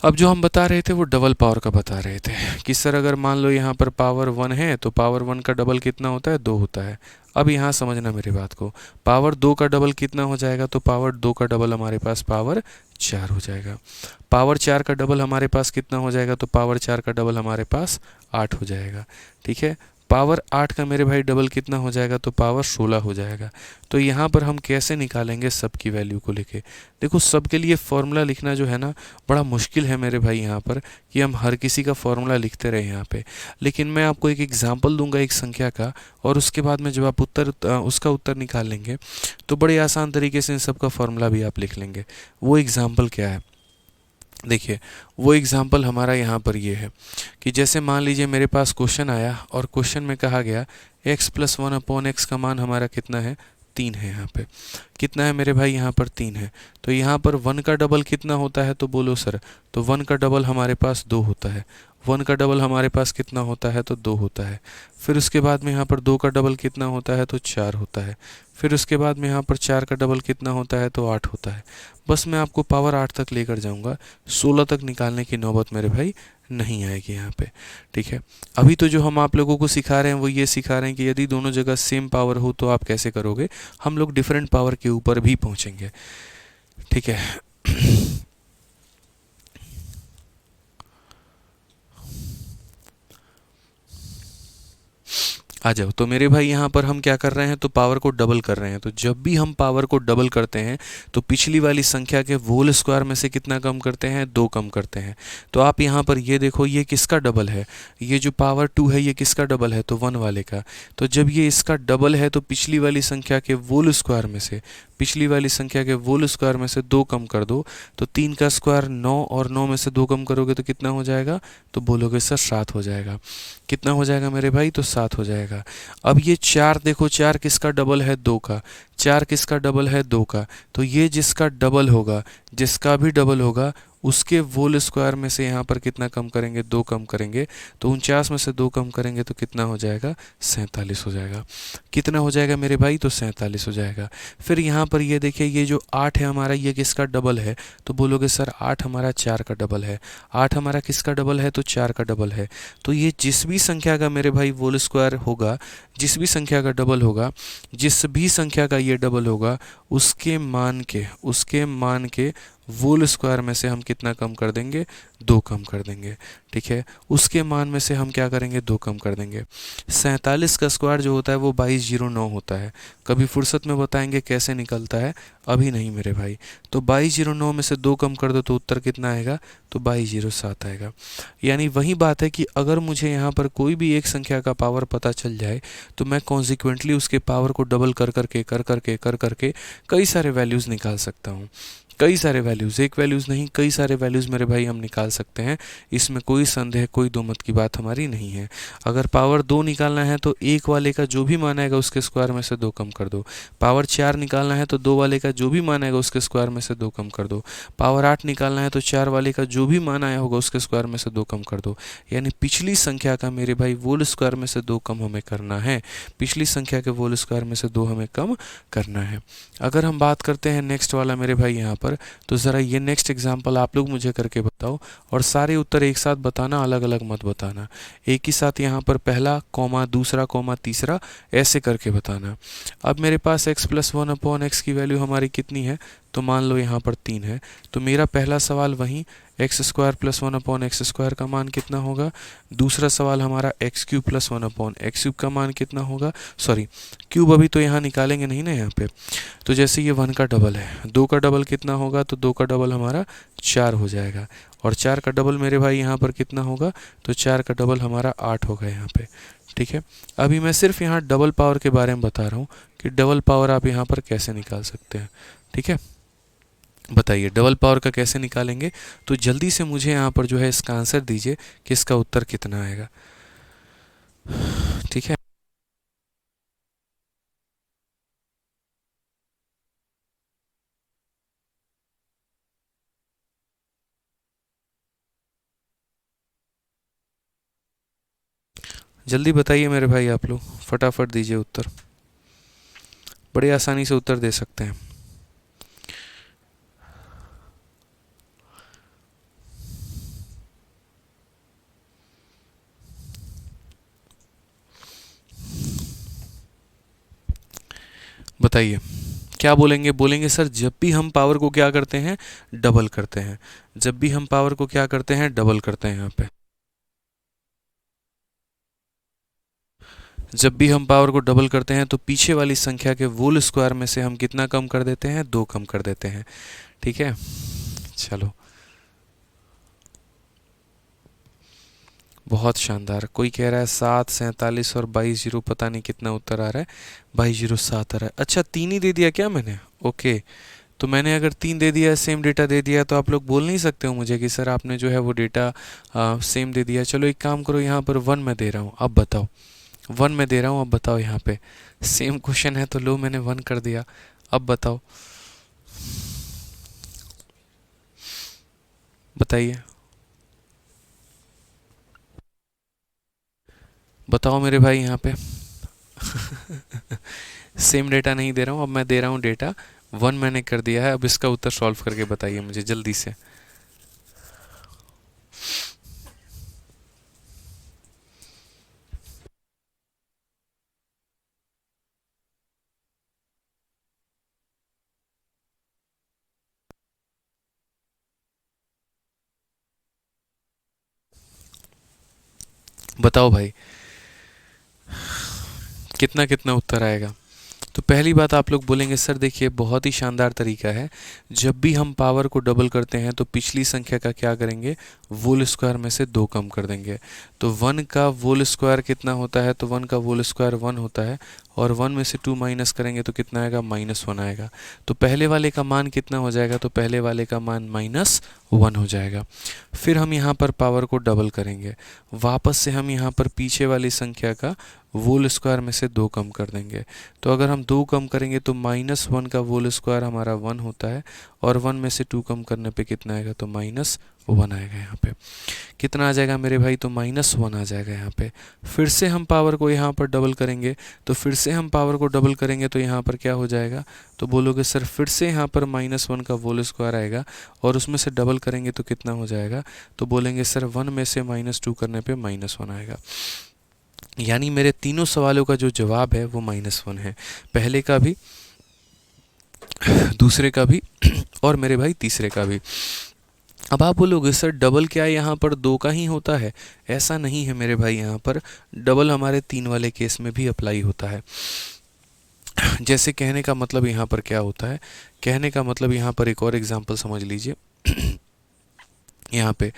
अब जो हम बता रहे थे वो डबल पावर का बता रहे थे कि सर अगर मान लो यहाँ पर पावर 1 है तो पावर 1 का डबल कितना होता है, 2 होता है। अब यहाँ समझना मेरी बात को, पावर 2 का डबल कितना हो जाएगा, तो पावर 2 का डबल हमारे पास पावर 4 हो जाएगा। पावर 4 का डबल हमारे पास कितना हो जाएगा, तो पावर 4 का डबल हमारे पास 8 हो जाएगा। ठीक है, पावर 8 का मेरे भाई डबल कितना हो जाएगा, तो पावर 16 हो जाएगा। तो यहाँ पर हम कैसे निकालेंगे सब की वैल्यू को लेके। देखो, सब के लिए फॉर्मूला लिखना जो है ना बड़ा मुश्किल है मेरे भाई यहाँ पर, कि हम हर किसी का फॉर्मूला लिखते रहे यहाँ पे। लेकिन मैं आपको एक एग्जांपल दूंगा एक संख्या का, और उसके बाद में जब आप उसका उत्तर निकाल लेंगे तो बड़े आसान तरीके से इन सब का फॉर्मूला भी आप लिख लेंगे। वो एग्जाम्पल क्या है, देखिए वो एग्ज़ाम्पल हमारा यहाँ पर ये है कि जैसे मान लीजिए मेरे पास क्वेश्चन आया और क्वेश्चन में कहा गया x + 1/x का मान हमारा कितना है, 3 है। यहाँ पे कितना है मेरे भाई, यहाँ पर 3 है। तो यहाँ पर 1 का डबल कितना होता है, तो बोलो सर, तो 1 का डबल हमारे पास 2 होता है। 1 का डबल हमारे पास कितना होता है, तो 2 होता है। फिर उसके बाद में यहाँ पर 2 का डबल कितना होता है, तो 4 होता है। फिर उसके बाद में यहाँ पर 4 का डबल कितना होता है, तो 8 होता है। बस मैं आपको पावर 8 तक लेकर जाऊंगा, 16 तक निकालने की नौबत मेरे भाई नहीं आएगी यहाँ पे। ठीक है, अभी तो जो हम आप लोगों को सिखा रहे हैं वो ये सिखा रहे हैं कि यदि दोनों जगह सेम पावर हो तो आप कैसे करोगे। हम लोग डिफरेंट पावर के ऊपर भी पहुँचेंगे। ठीक है, आ जाओ। तो मेरे भाई यहाँ पर हम क्या कर रहे हैं, तो पावर को डबल कर रहे हैं। तो जब भी हम पावर को डबल करते हैं तो पिछली वाली संख्या के होल स्क्वायर में से कितना कम करते हैं, 2 कम करते हैं। तो आप यहाँ पर ये देखो, ये किसका डबल है, ये जो पावर 2 है ये किसका डबल है, तो 1 वाले का। तो जब ये इसका डबल है तो पिछली वाली संख्या के होल स्क्वायर में से, पिछली वाली संख्या के होल स्क्वायर में से 2 कम कर दो, तो 3 का स्क्वायर 9, और 9 में से 2 कम करोगे तो कितना हो जाएगा, तो बोलोगे सर 7 हो जाएगा। कितना हो जाएगा मेरे भाई, तो 7 हो जाएगा। अब ये 4 देखो, 4 किसका डबल है, 2 का। 4 किसका डबल है, 2 का। तो ये जिसका डबल होगा, जिसका भी डबल होगा उसके होल स्क्वायर में से यहाँ पर कितना कम करेंगे, 2 कम करेंगे। तो 49 में से 2 कम करेंगे तो कितना हो जाएगा, 47 हो जाएगा। कितना हो जाएगा मेरे भाई, तो 47 हो जाएगा। फिर यहाँ पर ये देखिए, ये जो 8 है हमारा, ये किसका डबल है, तो बोलोगे सर 8 हमारा 4 का डबल है। 8 हमारा किसका डबल है, तो 4 का डबल है। तो ये जिस भी संख्या का मेरे भाई होल स्क्वायर होगा, जिस भी संख्या का डबल होगा, जिस भी संख्या का ये डबल होगा, उसके मान के होल स्क्वायर में से हम कितना कम कर देंगे, 2 कम कर देंगे। ठीक है, उसके मान में से हम क्या करेंगे, 2 कम कर देंगे। 47 का स्क्वायर जो होता है वो 2209 होता है। कभी फुर्सत में बताएंगे कैसे निकलता है, अभी नहीं मेरे भाई। तो 2209 में से 2 कम कर दो तो उत्तर कितना आएगा, तो 2207 आएगा। यानी वही बात है कि अगर मुझे यहाँ पर कोई भी एक संख्या का पावर पता चल जाए तो मैं कॉन्सिक्वेंटली उसके पावर को डबल कर करके कई सारे वैल्यूज़ निकाल सकता हूँ। कई सारे वैल्यूज़, एक वैल्यूज़ नहीं, कई सारे वैल्यूज़ मेरे भाई हम निकाल सकते हैं। इसमें कोई संदेह, कोई दो मत की बात हमारी नहीं है। अगर पावर 2 निकालना है तो 1 वाले का जो भी मान आएगा उसके स्क्वायर में से 2 कम कर दो। पावर 4 निकालना है तो 2 वाले का जो भी मान आएगा उसके स्क्वायर में से 2 कम कर दो। पावर 8 निकालना है तो 4 वाले का जो भी मान आया होगा उसके स्क्वायर में से 2 कम कर दो। यानी पिछली संख्या का मेरे भाई होल स्क्वायर में से 2 कम हमें करना है। पिछली संख्या के होल स्क्वायर में से 2 हमें कम करना है। अगर हम बात करते हैं नेक्स्ट वाला मेरे भाई यहाँ पर, तो ज़रा ये नेक्स्ट एग्जांपल आप लोग मुझे करके बताओ, और सारे उत्तर एक साथ बताना, अलग अलग मत बताना। एक ही साथ यहाँ पर पहला कॉमा, दूसरा कॉमा, तीसरा, ऐसे करके बताना। अब मेरे पास x + 1/x की वैल्यू हमारी कितनी है, तो मान लो यहाँ पर 3 है। तो मेरा पहला सवाल वहीं एक्स स्क्वायर प्लस 1/x² का मान कितना होगा। दूसरा सवाल हमारा x³ प्लस 1/x³ का मान कितना होगा। सॉरी, क्यूब अभी तो यहाँ निकालेंगे नहीं ना यहाँ पे। तो जैसे ये 1 का डबल है, 2 का डबल कितना होगा, तो 2 का डबल हमारा 4 हो जाएगा। और 4 का डबल मेरे भाई यहाँ पर कितना होगा, तो 4 का डबल हमारा 8 होगा यहाँ पे। ठीक है, अभी मैं सिर्फ यहाँ डबल पावर के बारे में बता रहा हूँ कि डबल पावर आप यहाँ पर कैसे निकाल सकते हैं। ठीक है, बताइए डबल पावर का कैसे निकालेंगे। तो जल्दी से मुझे यहाँ पर जो है इसका आंसर दीजिए कि इसका उत्तर कितना आएगा। ठीक है, जल्दी बताइए मेरे भाई, आप लोग फटाफट दीजिए उत्तर, बड़े आसानी से उत्तर दे सकते हैं। बताइए क्या बोलेंगे। बोलेंगे सर जब भी हम पावर को क्या करते हैं, डबल करते हैं। जब भी हम पावर को क्या करते हैं, डबल करते हैं। यहाँ पे जब भी हम पावर को डबल करते हैं तो पीछे वाली संख्या के होल स्क्वायर में से हम कितना कम कर देते हैं, 2 कम कर देते हैं। ठीक है, चलो बहुत शानदार। कोई कह रहा है 7, 47 और 22 जीरो, पता नहीं कितना उत्तर आ रहा है। 22 जीरो 7 आ रहा है। अच्छा 3 ही दे दिया क्या मैंने, ओके। तो मैंने अगर 3 दे दिया, सेम डेटा दे दिया, तो आप लोग बोल नहीं सकते हो मुझे कि सर आपने जो है वो डेटा सेम दे दिया। चलो एक काम करो, यहाँ पर 1 मैं दे रहा हूँ, अब बताओ। 1 मैं दे रहा हूँ, अब बताओ। यहाँ पे सेम क्वेश्चन है तो लो मैंने 1 कर दिया, अब बताओ। बताइए बताओ मेरे भाई यहाँ पे। सेम डेटा नहीं दे रहा हूँ, अब मैं दे रहा हूँ डेटा 1 मैंने कर दिया है। अब इसका उत्तर सॉल्व करके बताइए मुझे जल्दी से। बताओ भाई कितना कितना उत्तर आएगा। तो पहली बात आप लोग बोलेंगे सर देखिए बहुत ही शानदार तरीका है। जब भी हम पावर को डबल करते हैं तो पिछली संख्या का क्या करेंगे, होल स्क्वायर में से 2 कम कर देंगे। तो 1 का होल स्क्वायर कितना होता है, तो 1 का होल स्क्वायर 1 होता है। और 1 में से 2 माइनस करेंगे तो कितना आएगा, -1 आएगा। तो पहले वाले का मान कितना हो जाएगा, तो पहले वाले का मान -1 हो जाएगा। फिर हम यहाँ पर पावर को डबल करेंगे, वापस से हम यहाँ पर पीछे वाली संख्या का होल स्क्वायर में से 2 कम कर देंगे। तो अगर हम 2 कम करेंगे तो -1 का होल स्क्वायर हमारा 1 होता है। और 1 में से 2 कम करने पे कितना आएगा, तो -1 आएगा। यहाँ पे कितना आ जाएगा मेरे भाई, तो -1 आ जाएगा यहाँ पे। फिर से हम पावर को यहाँ पर डबल करेंगे, तो फिर से हम पावर को डबल करेंगे तो यहाँ पर क्या हो जाएगा, तो बोलोगे सर फिर से यहाँ पर -1 का होल स्क्वायर आएगा और उसमें से डबल करेंगे तो कितना हो जाएगा, तो बोलेंगे सर 1 में से -2 करने पे -1 आएगा। यानी मेरे तीनों सवालों का जो जवाब है वो -1 है, पहले का भी, दूसरे का भी और मेरे भाई तीसरे का भी। अब आप बोलोगे सर डबल क्या यहाँ पर 2 का ही होता है, ऐसा नहीं है मेरे भाई। यहाँ पर डबल हमारे 3 वाले केस में भी अप्लाई होता है। जैसे कहने का मतलब यहाँ पर क्या होता है, कहने का मतलब यहाँ पर एक और एग्जांपल समझ लीजिए। यहाँ पे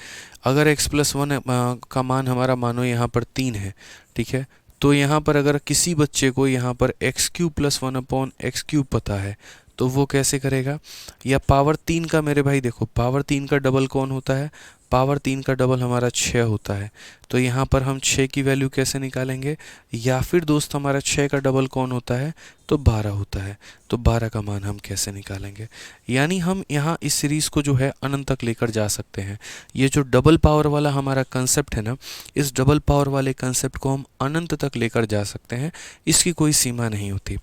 अगर x+1 का मान हमारा मानो यहाँ पर 3 है, ठीक है। तो यहाँ पर अगर किसी बच्चे को यहाँ पर x³ + 1/x³ पता है तो वो कैसे करेगा, या पावर 3 का मेरे भाई देखो पावर 3 का डबल कौन होता है, पावर 3 का डबल हमारा 6 होता है। तो यहाँ पर हम 6 की वैल्यू कैसे निकालेंगे, या फिर दोस्त हमारा 6 का डबल कौन होता है, तो 12 होता है। तो 12 का मान हम कैसे निकालेंगे। यानी हम यहाँ इस सीरीज़ को जो है अनंत तक लेकर जा सकते हैं। ये जो डबल पावर वाला हमारा कंसेप्ट है ना, इस डबल पावर वाले कंसेप्ट को हम अनंत तक लेकर जा सकते हैं, इसकी कोई सीमा नहीं होती।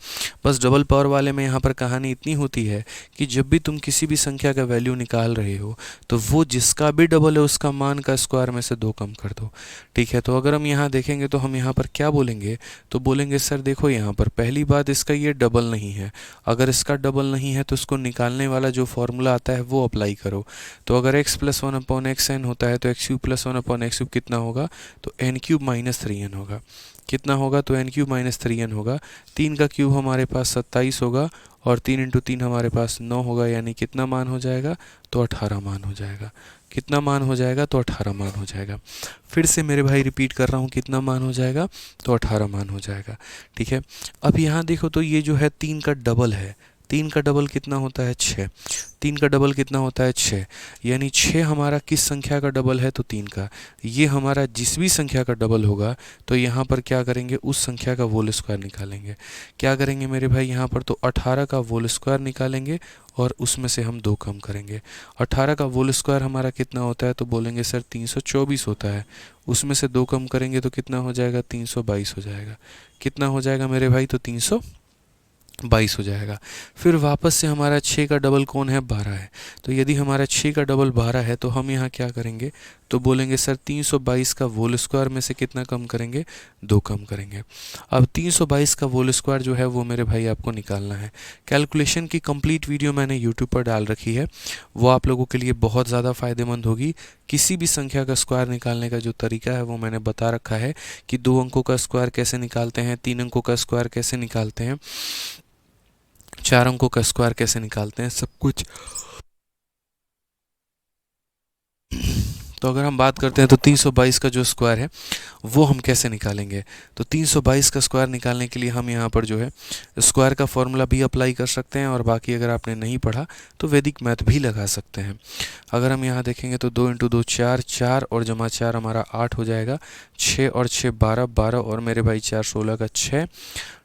बस डबल पावर वाले में यहाँ पर कहानी इतनी होती है कि जब भी तुम किसी भी संख्या का वैल्यू निकाल रहे हो तो वो जिसका भी डबल है उसका मान का स्क्वायर में से 2 कम कर दो। ठीक है, तो अगर हम यहाँ देखेंगे तो हम यहाँ पर क्या बोलेंगे, तो बोलेंगे सर देखो यहाँ पर पहली बात इसका ये डबल नहीं है, अगर इसका डबल नहीं है तो इसको निकालने वाला जो फॉर्मूला आता है वो अप्लाई करो। तो अगर x plus one upon x n होता है तो x cube plus one upon x cube कितना होगा, तो n cube minus three n होगा। कितना होगा, तो n cube minus three n होगा। 3 का क्यूब हमारे पास 27 होगा और 3 इंटू 3 हमारे पास 9 होगा, यानी कितना मान हो जाएगा, तो 18 मान हो जाएगा। कितना मान हो जाएगा, तो 18 मान हो जाएगा। फिर से मेरे भाई रिपीट कर रहा हूँ, कितना मान हो जाएगा, तो 18 मान हो जाएगा। ठीक है, अब यहाँ देखो तो ये जो है 3 का डबल है, 3 का डबल कितना होता है, 6। 3 का डबल कितना होता है, 6, यानी 6 हमारा किस संख्या का डबल है, तो 3 का। ये हमारा जिस भी संख्या का डबल होगा तो यहाँ पर क्या करेंगे, उस संख्या का होल स्क्वायर निकालेंगे। क्या करेंगे मेरे भाई यहाँ पर, तो 18 का होल स्क्वायर निकालेंगे और उसमें से हम 2 कम करेंगे। 18 का होल स्क्वायर हमारा कितना होता है, तो बोलेंगे सर 324 होता है। उसमें से 2 कम करेंगे तो कितना हो जाएगा, 322 हो जाएगा। कितना हो जाएगा मेरे भाई, तो 322 हो जाएगा। फिर वापस से हमारा 6 का डबल कौन है, 12 है। तो यदि हमारा 6 का डबल 12 है तो हम यहाँ क्या करेंगे, तो बोलेंगे सर 322 का होल स्क्वायर में से कितना कम करेंगे, 2 कम करेंगे। अब 322 का होल स्क्वायर जो है वो मेरे भाई आपको निकालना है। कैलकुलेशन की कंप्लीट वीडियो मैंने यूट्यूब पर डाल रखी है, वो आप लोगों के लिए बहुत ज़्यादा फ़ायदेमंद होगी। किसी भी संख्या का स्क्वायर निकालने का जो तरीका है वो मैंने बता रखा है कि 2 अंकों का स्क्वायर कैसे निकालते हैं, 3 अंकों का स्क्वायर कैसे निकालते हैं, 4 अंकों का स्क्वायर कैसे निकालते हैं, सब कुछ। तो अगर हम बात करते हैं तो 322 का जो स्क्वायर है वो हम कैसे निकालेंगे, तो 322 का स्क्वायर निकालने के लिए हम यहाँ पर जो है स्क्वायर का फॉर्मूला भी अप्लाई कर सकते हैं, और बाकी अगर आपने नहीं पढ़ा तो वैदिक मैथ भी लगा सकते हैं। अगर हम यहाँ देखेंगे तो 2 इंटू 2 4, 4 और जमा 4 हमारा 8 हो जाएगा। 6 और 6 12, 12 और मेरे भाई 4 16 का 6।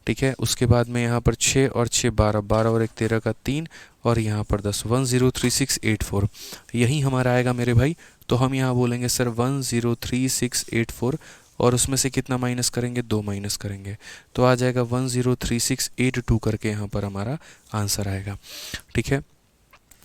ठीक है, उसके बाद में यहाँ पर 6 और 6 12, 12 और 1 13 का 3 और यहाँ पर 10 103684 यही हमारा आएगा मेरे भाई। तो हम यहाँ बोलेंगे सर 103684 और उसमें से कितना माइनस करेंगे, 2 माइनस करेंगे तो आ जाएगा 103682 करके यहाँ पर हमारा आंसर आएगा। ठीक है,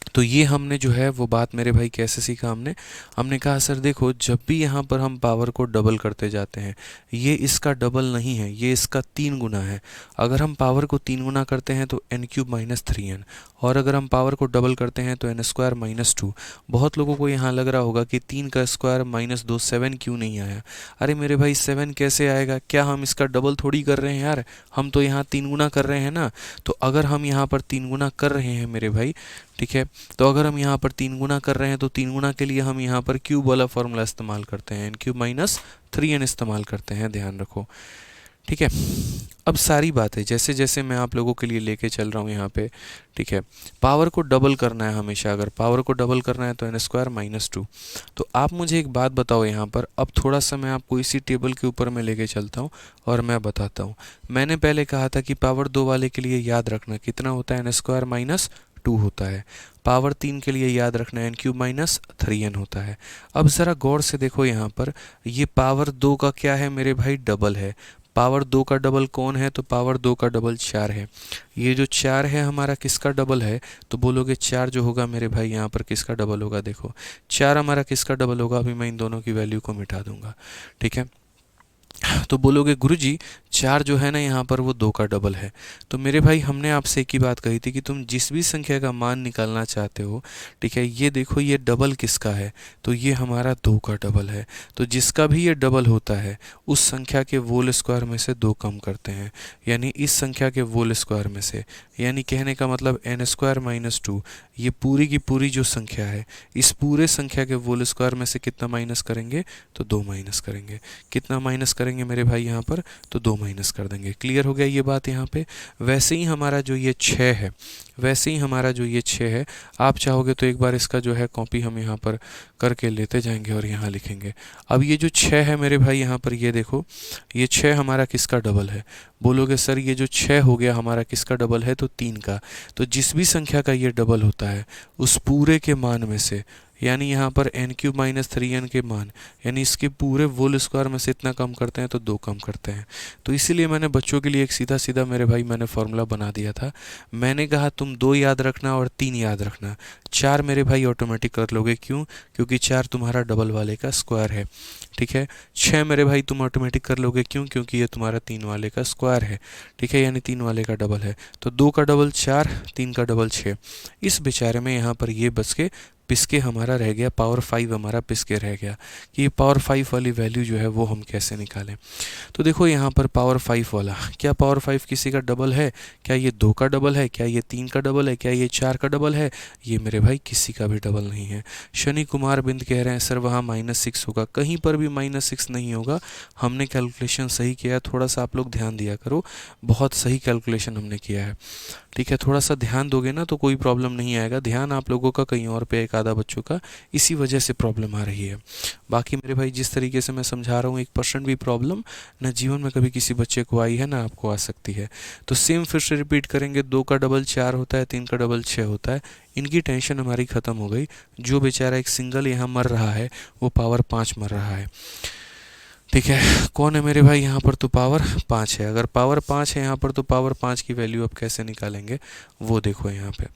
तो ये हमने जो है वो बात मेरे भाई कैसे सीखा, हमने कहा सर देखो जब भी यहाँ पर हम पावर को डबल करते जाते हैं, ये इसका डबल नहीं है, ये इसका 3 गुना है। अगर हम पावर को 3 गुना करते हैं तो एन क्यूब माइनस 3n, और अगर हम पावर को डबल करते हैं तो एन स्क्वायर माइनस 2। बहुत लोगों को यहाँ लग रहा होगा कि 3 का स्क्वायर माइनस 2 7 क्यों नहीं आया। अरे मेरे भाई 7 कैसे आएगा, क्या हम इसका डबल थोड़ी कर रहे हैं यार, हम तो यहाँ 3 गुना कर रहे हैं ना। तो अगर हम यहाँ पर 3 गुना कर रहे हैं मेरे भाई, ठीक है, तो अगर हम यहाँ पर 3 गुना कर रहे हैं तो 3 गुना के लिए हम यहाँ पर क्यूब वाला फॉर्मूला इस्तेमाल करते हैं, एन क्यूब माइनस 3n इस्तेमाल करते हैं, ध्यान रखो। ठीक है, अब सारी बातें जैसे जैसे मैं आप लोगों के लिए लेके चल रहा हूँ यहाँ पे। ठीक है, पावर को डबल करना है हमेशा, अगर पावर को डबल करना है तो एन स्क्वायर माइनस 2। तो आप मुझे एक बात बताओ यहाँ पर, अब थोड़ा सा मैं आपको इसी टेबल के ऊपर में लेके चलता हूँ और मैं बताता हूँ। मैंने पहले कहा था कि पावर 2 वाले के लिए याद रखना कितना होता है, एन स्क्वायर माइनस 2 होता है। पावर 3 के लिए याद रखना एन क्यूब माइनस 3n होता है। अब ज़रा गौर से देखो यहाँ पर, ये पावर 2 का क्या है मेरे भाई, डबल है। पावर 2 का डबल कौन है, तो पावर 2 का डबल 4 है। ये जो 4 है हमारा किसका डबल है, तो बोलोगे 4 जो होगा मेरे भाई यहाँ पर किसका डबल होगा, देखो 4 हमारा किसका डबल होगा, अभी मैं इन दोनों की वैल्यू को मिटा दूंगा। ठीक है, तो बोलोगे गुरुजी 4 जो है ना यहाँ पर वो 2 का डबल है। तो मेरे भाई हमने आपसे एक ही बात कही थी कि तुम जिस भी संख्या का मान निकालना चाहते हो, ठीक है, ये देखो ये डबल किसका है, तो ये हमारा 2 का डबल है। तो जिसका भी ये डबल होता है उस संख्या के होल स्क्वायर में से 2 कम करते हैं, यानी इस संख्या के होल स्क्वायर में से, यानी कहने का मतलब एन स्क्वायर माइनस 2, ये पूरी की पूरी जो संख्या है इस पूरे संख्या के होल स्क्वायर में से कितना माइनस करेंगे, तो 2 माइनस करेंगे। कितना माइनस करेंगे मेरे भाई यहाँ पर, तो 2 माइनस कर देंगे। क्लियर हो गया ये बात यहाँ पे। वैसे ही हमारा जो ये 6 है, वैसे ही हमारा जो ये 6 है, आप चाहोगे तो एक बार इसका जो है कॉपी हम यहाँ पर करके लेते जाएंगे और यहाँ लिखेंगे। अब ये जो 6 है मेरे भाई यहाँ पर ये देखो, ये 6 हमारा किसका डबल है, बोलोगे सर ये जो 6 हो गया हमारा किसका डबल है, तो 3 का। तो जिस भी संख्या का ये डबल होता है उस पूरे के मान में से यानी यहाँ पर एन क्यूब माइनस 3n के मान, यानी इसके पूरे होल स्क्वायर में से इतना कम करते हैं तो 2 कम करते हैं। तो इसीलिए मैंने बच्चों के लिए एक सीधा सीधा मेरे भाई मैंने फॉर्मूला बना दिया था। मैंने कहा तुम 2 याद रखना और 3 याद रखना, 4 मेरे भाई ऑटोमेटिक कर लोगे। क्यों? क्योंकि 4 तुम्हारा डबल वाले का स्क्वायर है। ठीक है। 6 मेरे भाई तुम ऑटोमेटिक कर लोगे। क्यों? क्योंकि ये तुम्हारा 3 वाले का स्क्वायर है। ठीक है, यानी 3 वाले का डबल है। तो 2 का डबल 4, 3 का डबल 6। इस बेचारे में यहाँ पर ये बच के पिसके हमारा रह गया, पावर 5 हमारा पिसके रह गया कि ये पावर 5 वाली वैल्यू जो है वो हम कैसे निकालें। तो देखो यहाँ पर पावर 5 वाला, क्या पावर 5 किसी का डबल है? क्या ये 2 का डबल है? क्या ये 3 का डबल है? क्या ये 4 का डबल है? ये मेरे भाई किसी का भी डबल नहीं है। शनि कुमार बिंद कह रहे हैं सर वहाँ -6 होगा, कहीं पर भी -6 नहीं होगा। हमने कैलकुलेशन सही किया है, थोड़ा सा आप लोग ध्यान दिया करो, बहुत सही कैलकुलेशन हमने किया है। ठीक है, थोड़ा सा ध्यान दोगे ना तो कोई प्रॉब्लम नहीं आएगा। ध्यान आप लोगों का कहीं और पे, एक आधा बच्चों का, इसी वजह से प्रॉब्लम आ रही है। बाकी मेरे भाई जिस तरीके से मैं समझा रहा हूँ 1% भी प्रॉब्लम ना जीवन में कभी किसी बच्चे को आई है ना आपको आ सकती है। तो सेम फिर से रिपीट करेंगे, 2 का डबल 4 होता है, 3 का डबल 6 होता है। इनकी टेंशन हमारी ख़त्म हो गई। जो बेचारा एक सिंगल यहाँ मर रहा है वो पावर 5 मर रहा है। ठीक है, कौन है मेरे भाई यहाँ पर? तो पावर 5 है। अगर पावर 5 है यहाँ पर तो पावर 5 की वैल्यू अब कैसे निकालेंगे वो देखो यहाँ पे।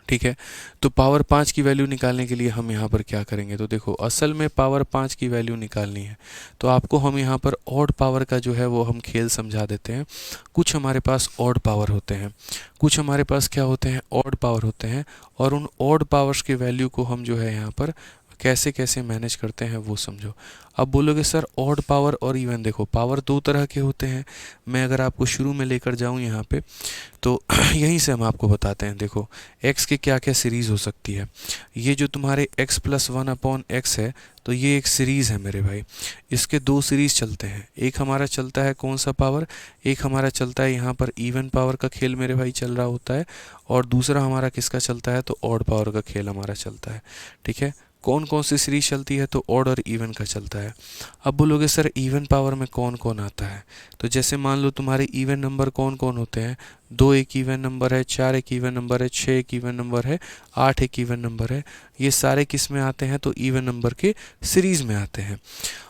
ठीक है, तो पावर 5 की वैल्यू निकालने के लिए हम यहाँ पर क्या करेंगे? तो देखो असल में पावर 5 की वैल्यू निकालनी है तो आपको हम यहाँ पर ऑड पावर का जो है वो हम खेल समझा देते हैं। कुछ हमारे पास ऑड पावर होते हैं, कुछ हमारे पास क्या होते हैं? ऑड पावर होते हैं। और उन ऑड पावर्स की वैल्यू को हम जो है यहाँ पर कैसे कैसे मैनेज करते हैं वो समझो। अब बोलोगे सर ऑड पावर और इवन, देखो पावर 2 तरह के होते हैं। मैं अगर आपको शुरू में लेकर जाऊं यहाँ पे तो यहीं से हम आपको बताते हैं। देखो x के क्या क्या सीरीज़ हो सकती है। ये जो तुम्हारे x + 1/x है तो ये एक सीरीज़ है मेरे भाई। इसके 2 सीरीज़ चलते हैं। एक हमारा चलता है कौन सा पावर? एक हमारा चलता है यहाँ पर इवन पावर का खेल मेरे भाई चल रहा होता है, और दूसरा हमारा किसका चलता है? तो ऑड पावर का खेल हमारा चलता है। ठीक है, कौन कौन सी सीरीज चलती है? तो ऑड और इवन का चलता है। अब बोलोगे सर इवन पावर में कौन कौन आता है? तो जैसे मान लो तुम्हारे इवन नंबर कौन कौन होते हैं? 2 एक इवन नंबर है, 4 एक इवन नंबर है, 6 एक इवन नंबर है, 8 एक इवन नंबर है। ये सारे किस में आते हैं? तो इवन नंबर के सीरीज में आते हैं।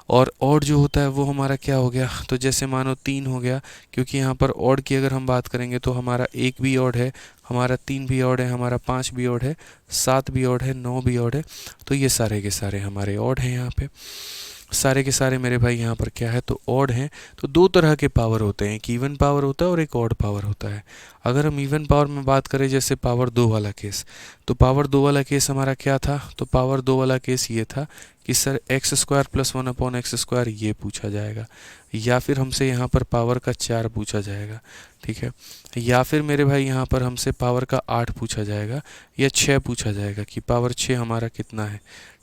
और ऑड जो होता है वो हमारा क्या हो गया? तो जैसे मानो 3 हो गया, क्योंकि यहाँ पर ऑड की अगर हम बात करेंगे तो हमारा 1 भी ऑड है, हमारा 3 भी ऑड है, हमारा 5 भी ऑड है, 7 भी ऑड है, 9 भी ऑड है। तो ये सारे के सारे हमारे ऑड हैं यहाँ पे। सारे के सारे मेरे भाई यहाँ पर क्या है? तो ऑड हैं। तो 2 तरह के पावर होते हैं, एक इवन पावर होता है और एक ऑड पावर होता है। अगर हम इवन पावर में बात करें जैसे पावर 2 वाला केस, तो पावर 2 वाला केस हमारा क्या था? तो पावर 2 वाला केस ये था कि सर x² + 1/x² ये पूछा जाएगा, या फिर हमसे यहाँ पर पावर का 4 पूछा जाएगा। ठीक है, या फिर मेरे भाई यहाँ पर हमसे पावर का 8 पूछा जाएगा, या 6 पूछा जाएगा कि पावर 6 हमारा कितना है।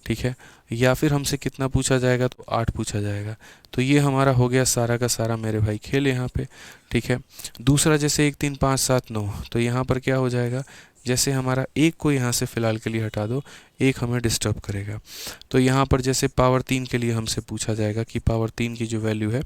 ठीक है, या फिर हमसे कितना पूछा जाएगा? तो 8 पूछा जाएगा। तो ये हमारा हो गया सारा का सारा मेरे भाई खेल यहाँ पे। ठीक है, दूसरा जैसे 1 3 5 7 9, तो यहाँ पर क्या हो जाएगा? जैसे हमारा एक को यहाँ से फ़िलहाल के लिए हटा दो, एक हमें डिस्टर्ब करेगा। तो यहाँ पर जैसे पावर 3 के लिए हमसे पूछा जाएगा कि पावर 3 की जो वैल्यू है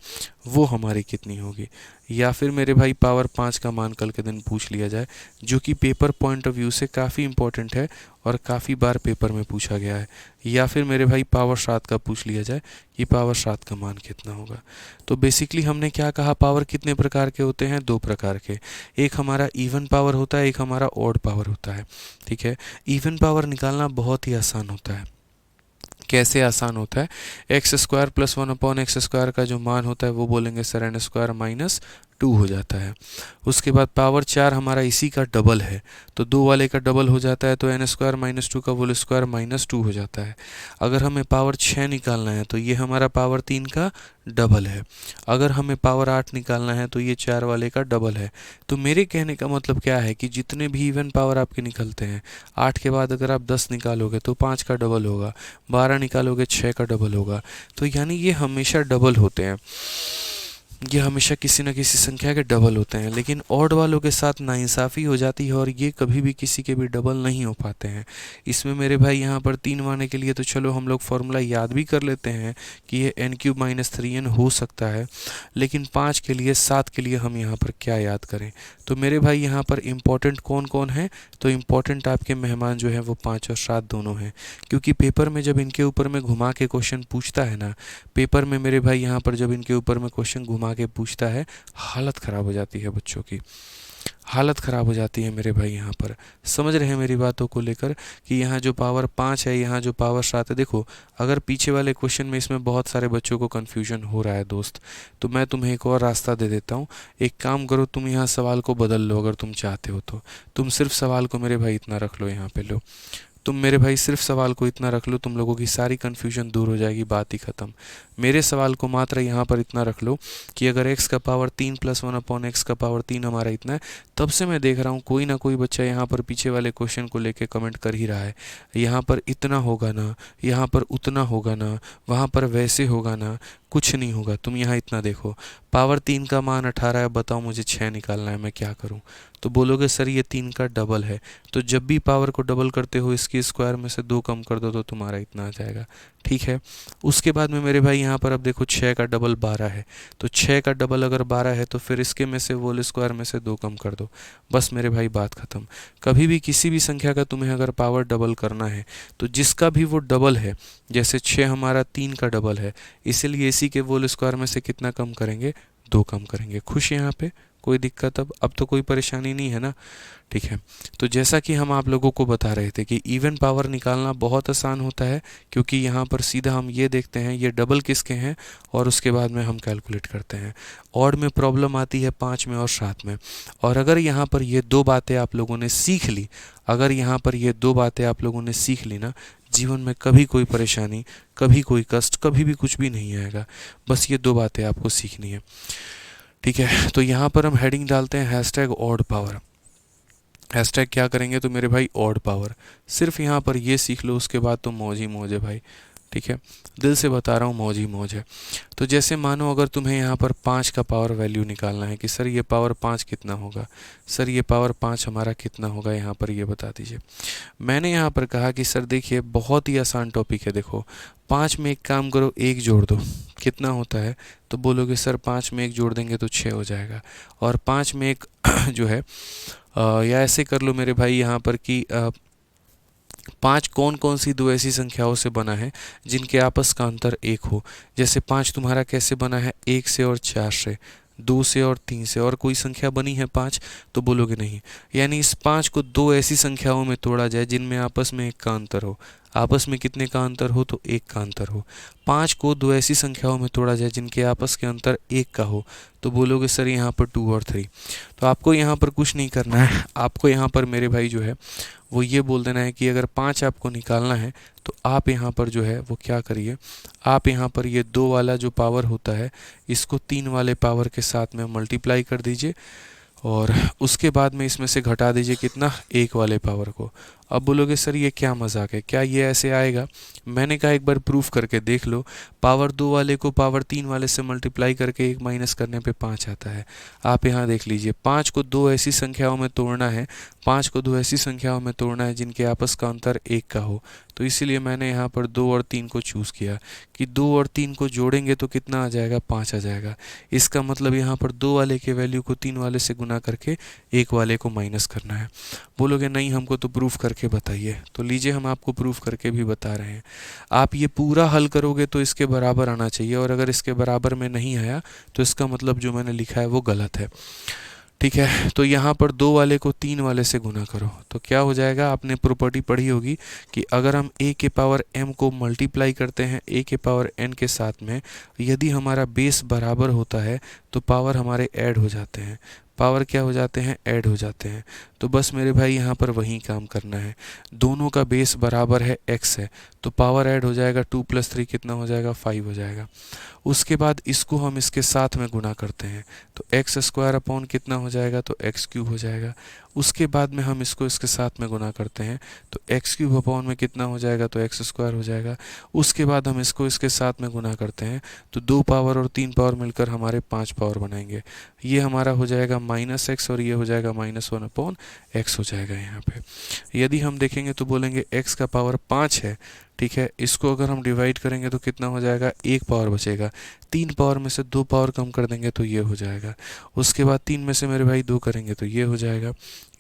वो हमारी कितनी होगी। या फिर मेरे भाई पावर 5 का मान कल के दिन पूछ लिया जाए, जो कि पेपर पॉइंट ऑफ व्यू से काफ़ी इंपॉर्टेंट है और काफ़ी बार पेपर में पूछा गया है। या फिर मेरे भाई पावर 7 का पूछ लिया जाए कि पावर 7 का मान कितना होगा। तो बेसिकली हमने क्या कहा? पावर कितने प्रकार के होते हैं? 2 प्रकार के। एक हमारा इवन पावर होता है, एक हमारा ऑड पावर होता है। ठीक है, इवन पावर निकालना बहुत ही आसान होता है। कैसे आसान होता है? x² + 1/x² का जो मान होता है वो बोलेंगे सर n² - 2 हो जाता है। उसके बाद पावर 4 हमारा इसी का डबल है, तो 2 वाले का डबल हो जाता है, तो n² - 2 का होल स्क्वायर -2 हो जाता है। अगर हमें पावर 6 निकालना है तो ये हमारा पावर 3 का डबल है। अगर हमें पावर 8 निकालना है तो ये 4 वाले का डबल है। तो मेरे कहने का मतलब क्या है कि जितने भी इवन पावर आपके निकलते हैं, 8 के बाद अगर आप 10 निकालोगे तो 5 का डबल होगा, 12 निकालोगे 6 का डबल होगा। तो यानी ये हमेशा डबल होते हैं। ये हमेशा किसी न किसी संख्या के डबल होते हैं, लेकिन ऑड वालों के साथ नाइंसाफ़ी हो जाती है और ये कभी भी किसी के भी डबल नहीं हो पाते हैं। इसमें मेरे भाई यहाँ पर 3 माने के लिए तो चलो हम लोग फॉर्मूला याद भी कर लेते हैं कि ये n³ - 3n हो सकता है, लेकिन 5 के लिए 7 के लिए हम यहाँ पर क्या याद करें। तो मेरे भाई यहाँ पर इम्पॉर्टेंट कौन कौन है, तो इम्पॉर्टेंट आपके मेहमान जो हैं वो 5 और 7 दोनों हैं, क्योंकि पेपर में जब इनके ऊपर में घुमा के क्वेश्चन पूछता है ना, पेपर में मेरे भाई यहाँ पर जब इनके ऊपर में क्वेश्चन घुमा के पूछता है, हालत ख़राब हो जाती है बच्चों की, हालत ख़राब हो जाती है मेरे भाई। यहाँ पर समझ रहे हैं मेरी बातों को लेकर कि यहाँ जो पावर 5 है, यहाँ जो पावर 7 है। देखो, अगर पीछे वाले क्वेश्चन में इसमें बहुत सारे बच्चों को कन्फ्यूजन हो रहा है दोस्त, तो मैं तुम्हें एक और रास्ता दे देता हूँ। एक काम करो, तुम यहाँ सवाल को बदल लो अगर तुम चाहते हो तो। तुम सिर्फ सवाल को मेरे भाई इतना रख लो, यहाँ पे लो, तुम मेरे भाई सिर्फ सवाल को इतना रख लो, तुम लोगों की सारी कन्फ्यूजन दूर हो जाएगी, बात ही ख़त्म। मेरे सवाल को मात्र यहाँ पर इतना रख लो कि अगर x का पावर 3 + 1/x का पावर 3 हमारा इतना है। तब से मैं देख रहा हूँ कोई ना कोई बच्चा यहाँ पर पीछे वाले क्वेश्चन को लेके कमेंट कर ही रहा है, यहाँ पर इतना होगा ना, यहाँ पर उतना होगा ना, वहाँ पर वैसे होगा ना। कुछ नहीं होगा, तुम यहाँ इतना देखो, पावर 3 का मान 18 है, बताओ मुझे 6 निकालना है, मैं क्या करूँ। तो बोलोगे सर ये 3 का डबल है, तो जब भी पावर को डबल करते हो इसकी स्क्वायर में से 2 कम कर दो तो तुम्हारा इतना आ जाएगा। ठीक है, उसके बाद में मेरे भाई यहाँ पर अब देखो 6 का डबल 12 है, तो 6 का डबल अगर 12 है तो फिर इसके में से होल स्क्वायर में से 2 कम कर दो, बस मेरे भाई बात ख़त्म। कभी भी किसी भी संख्या का तुम्हें अगर पावर डबल करना है तो जिसका भी वो डबल है, जैसे 6 हमारा 3 का डबल है, इसीलिए इसी के होल स्क्वायर में से कितना कम करेंगे, 2 कम करेंगे। खुश यहाँ पे कोई दिक्कत अब तो कोई परेशानी नहीं है ना। ठीक है, तो जैसा कि हम आप लोगों को बता रहे थे कि इवन पावर निकालना बहुत आसान होता है, क्योंकि यहाँ पर सीधा हम ये देखते हैं ये डबल किसके हैं और उसके बाद में हम कैलकुलेट करते हैं। ऑड में प्रॉब्लम आती है 5 में और 7 में। और अगर यहाँ पर ये 2 बातें आप लोगों ने सीख ली, अगर यहाँ पर ये 2 बातें आप लोगों ने सीख ली ना, जीवन में कभी कोई परेशानी, कभी कोई कष्ट, कभी भी कुछ भी नहीं आएगा। बस ये 2 बातें आपको सीखनी है। ठीक है, तो यहाँ पर हम हेडिंग डालते हैं #ऑड पावर। हैशटैग क्या करेंगे तो मेरे भाई ऑड पावर। सिर्फ यहाँ पर ये सीख लो, उसके बाद तो मौज ही मौज है भाई। ठीक है, दिल से बता रहा हूँ, मौज ही मौज है। तो जैसे मानो अगर तुम्हें यहाँ पर 5 का पावर वैल्यू निकालना है कि सर ये पावर 5 कितना होगा, सर ये पावर 5 हमारा कितना होगा, यहाँ पर ये बता दीजिए। मैंने यहाँ पर कहा कि सर देखिए बहुत ही आसान टॉपिक है। देखो 5 में एक काम करो, 1 जोड़ दो, कितना होता है, तो बोलोगे सर 5 में 1 जोड़ देंगे तो 6 हो जाएगा। और 5 में 1 जो है या ऐसे कर लो मेरे भाई यहाँ पर कि 5 कौन कौन सी 2 ऐसी संख्याओं से बना है जिनके आपस का अंतर 1 हो। जैसे 5 तुम्हारा कैसे बना है, 1 से और 4 से, 2 से और 3 से। और कोई संख्या बनी है 5, तो बोलोगे नहीं। यानी इस 5 को 2 ऐसी संख्याओं में तोड़ा जाए जिनमें आपस में 1 का अंतर हो। आपस में कितने का अंतर हो, तो 1 का अंतर हो। 5 को 2 ऐसी संख्याओं में तोड़ा जाए जिनके आपस के अंतर 1 का हो, तो बोलोगे सर यहाँ पर 2 और 3। तो आपको यहाँ पर कुछ नहीं करना है, आपको यहाँ पर मेरे भाई जो है वो ये बोल देना है कि अगर 5 आपको निकालना है तो आप यहाँ पर जो है वो क्या करिए, आप यहाँ पर ये 2 वाला जो पावर होता है इसको 3 वाले पावर के साथ में मल्टीप्लाई कर दीजिए और उसके बाद में इसमें से घटा दीजिए कितना, 1 वाले पावर को। अब बोलोगे सर ये क्या मजाक है, क्या ये ऐसे आएगा। मैंने कहा एक बार प्रूफ करके देख लो। पावर 2 वाले को पावर 3 वाले से मल्टीप्लाई करके 1 माइनस करने पे 5 आता है। आप यहाँ देख लीजिए, 5 को 2 ऐसी संख्याओं में तोड़ना है, 5 को 2 ऐसी संख्याओं में तोड़ना है जिनके आपस का अंतर 1 का हो। तो इसीलिए मैंने यहाँ पर 2 और 3 को चूज़ किया कि 2 और 3 को जोड़ेंगे तो कितना आ जाएगा, 5 आ जाएगा। इसका मतलब यहाँ पर 2 वाले के वैल्यू को 3 वाले से गुना करके 1 वाले को माइनस करना है। बोलोगे नहीं हमको तो प्रूफ करके बताइए, तो लीजिए हम आपको प्रूफ करके भी बता रहे हैं। आप ये पूरा हल करोगे तो इसके बराबर आना चाहिए, और अगर इसके बराबर में नहीं आया तो इसका मतलब जो मैंने लिखा है वो गलत है। ठीक है, तो यहाँ पर 2 वाले को 3 वाले से गुना करो तो क्या हो जाएगा। आपने प्रॉपर्टी पढ़ी होगी कि अगर हम a के पावर m को मल्टीप्लाई करते हैं a के पावर n के साथ में, यदि हमारा बेस बराबर होता है तो पावर हमारे ऐड हो जाते हैं। पावर क्या हो जाते हैं, ऐड हो जाते हैं। तो बस मेरे भाई यहाँ पर वही काम करना है। दोनों का बेस बराबर है x है, तो पावर ऐड हो जाएगा 2 + 3 कितना हो जाएगा 5 हो जाएगा। उसके बाद इसको हम इसके साथ में गुना करते हैं तो एक्स स्क्वायर अपॉन कितना हो जाएगा तो एक्स क्यूब हो जाएगा। उसके बाद में हम इसको इसके साथ में गुना करते हैं तो एक्स क्यूब अपॉन में कितना हो जाएगा तो एक्स स्क्वायर हो जाएगा। उसके बाद हम इसको इसके साथ में गुना करते हैं तो 2 पावर और 3 पावर मिलकर हमारे 5 पावर बनाएंगे। ये हमारा हो जाएगा -x और ये हो जाएगा -1/x हो जाएगा। यहाँ पे यदि हम देखेंगे तो बोलेंगे x का पावर 5 है, ठीक है। इसको अगर हम डिवाइड करेंगे तो कितना हो जाएगा, 1 पावर बचेगा। 3 पावर में से 2 पावर कम कर देंगे तो ये हो जाएगा। उसके बाद 3 में से मेरे भाई 2 करेंगे तो ये हो जाएगा।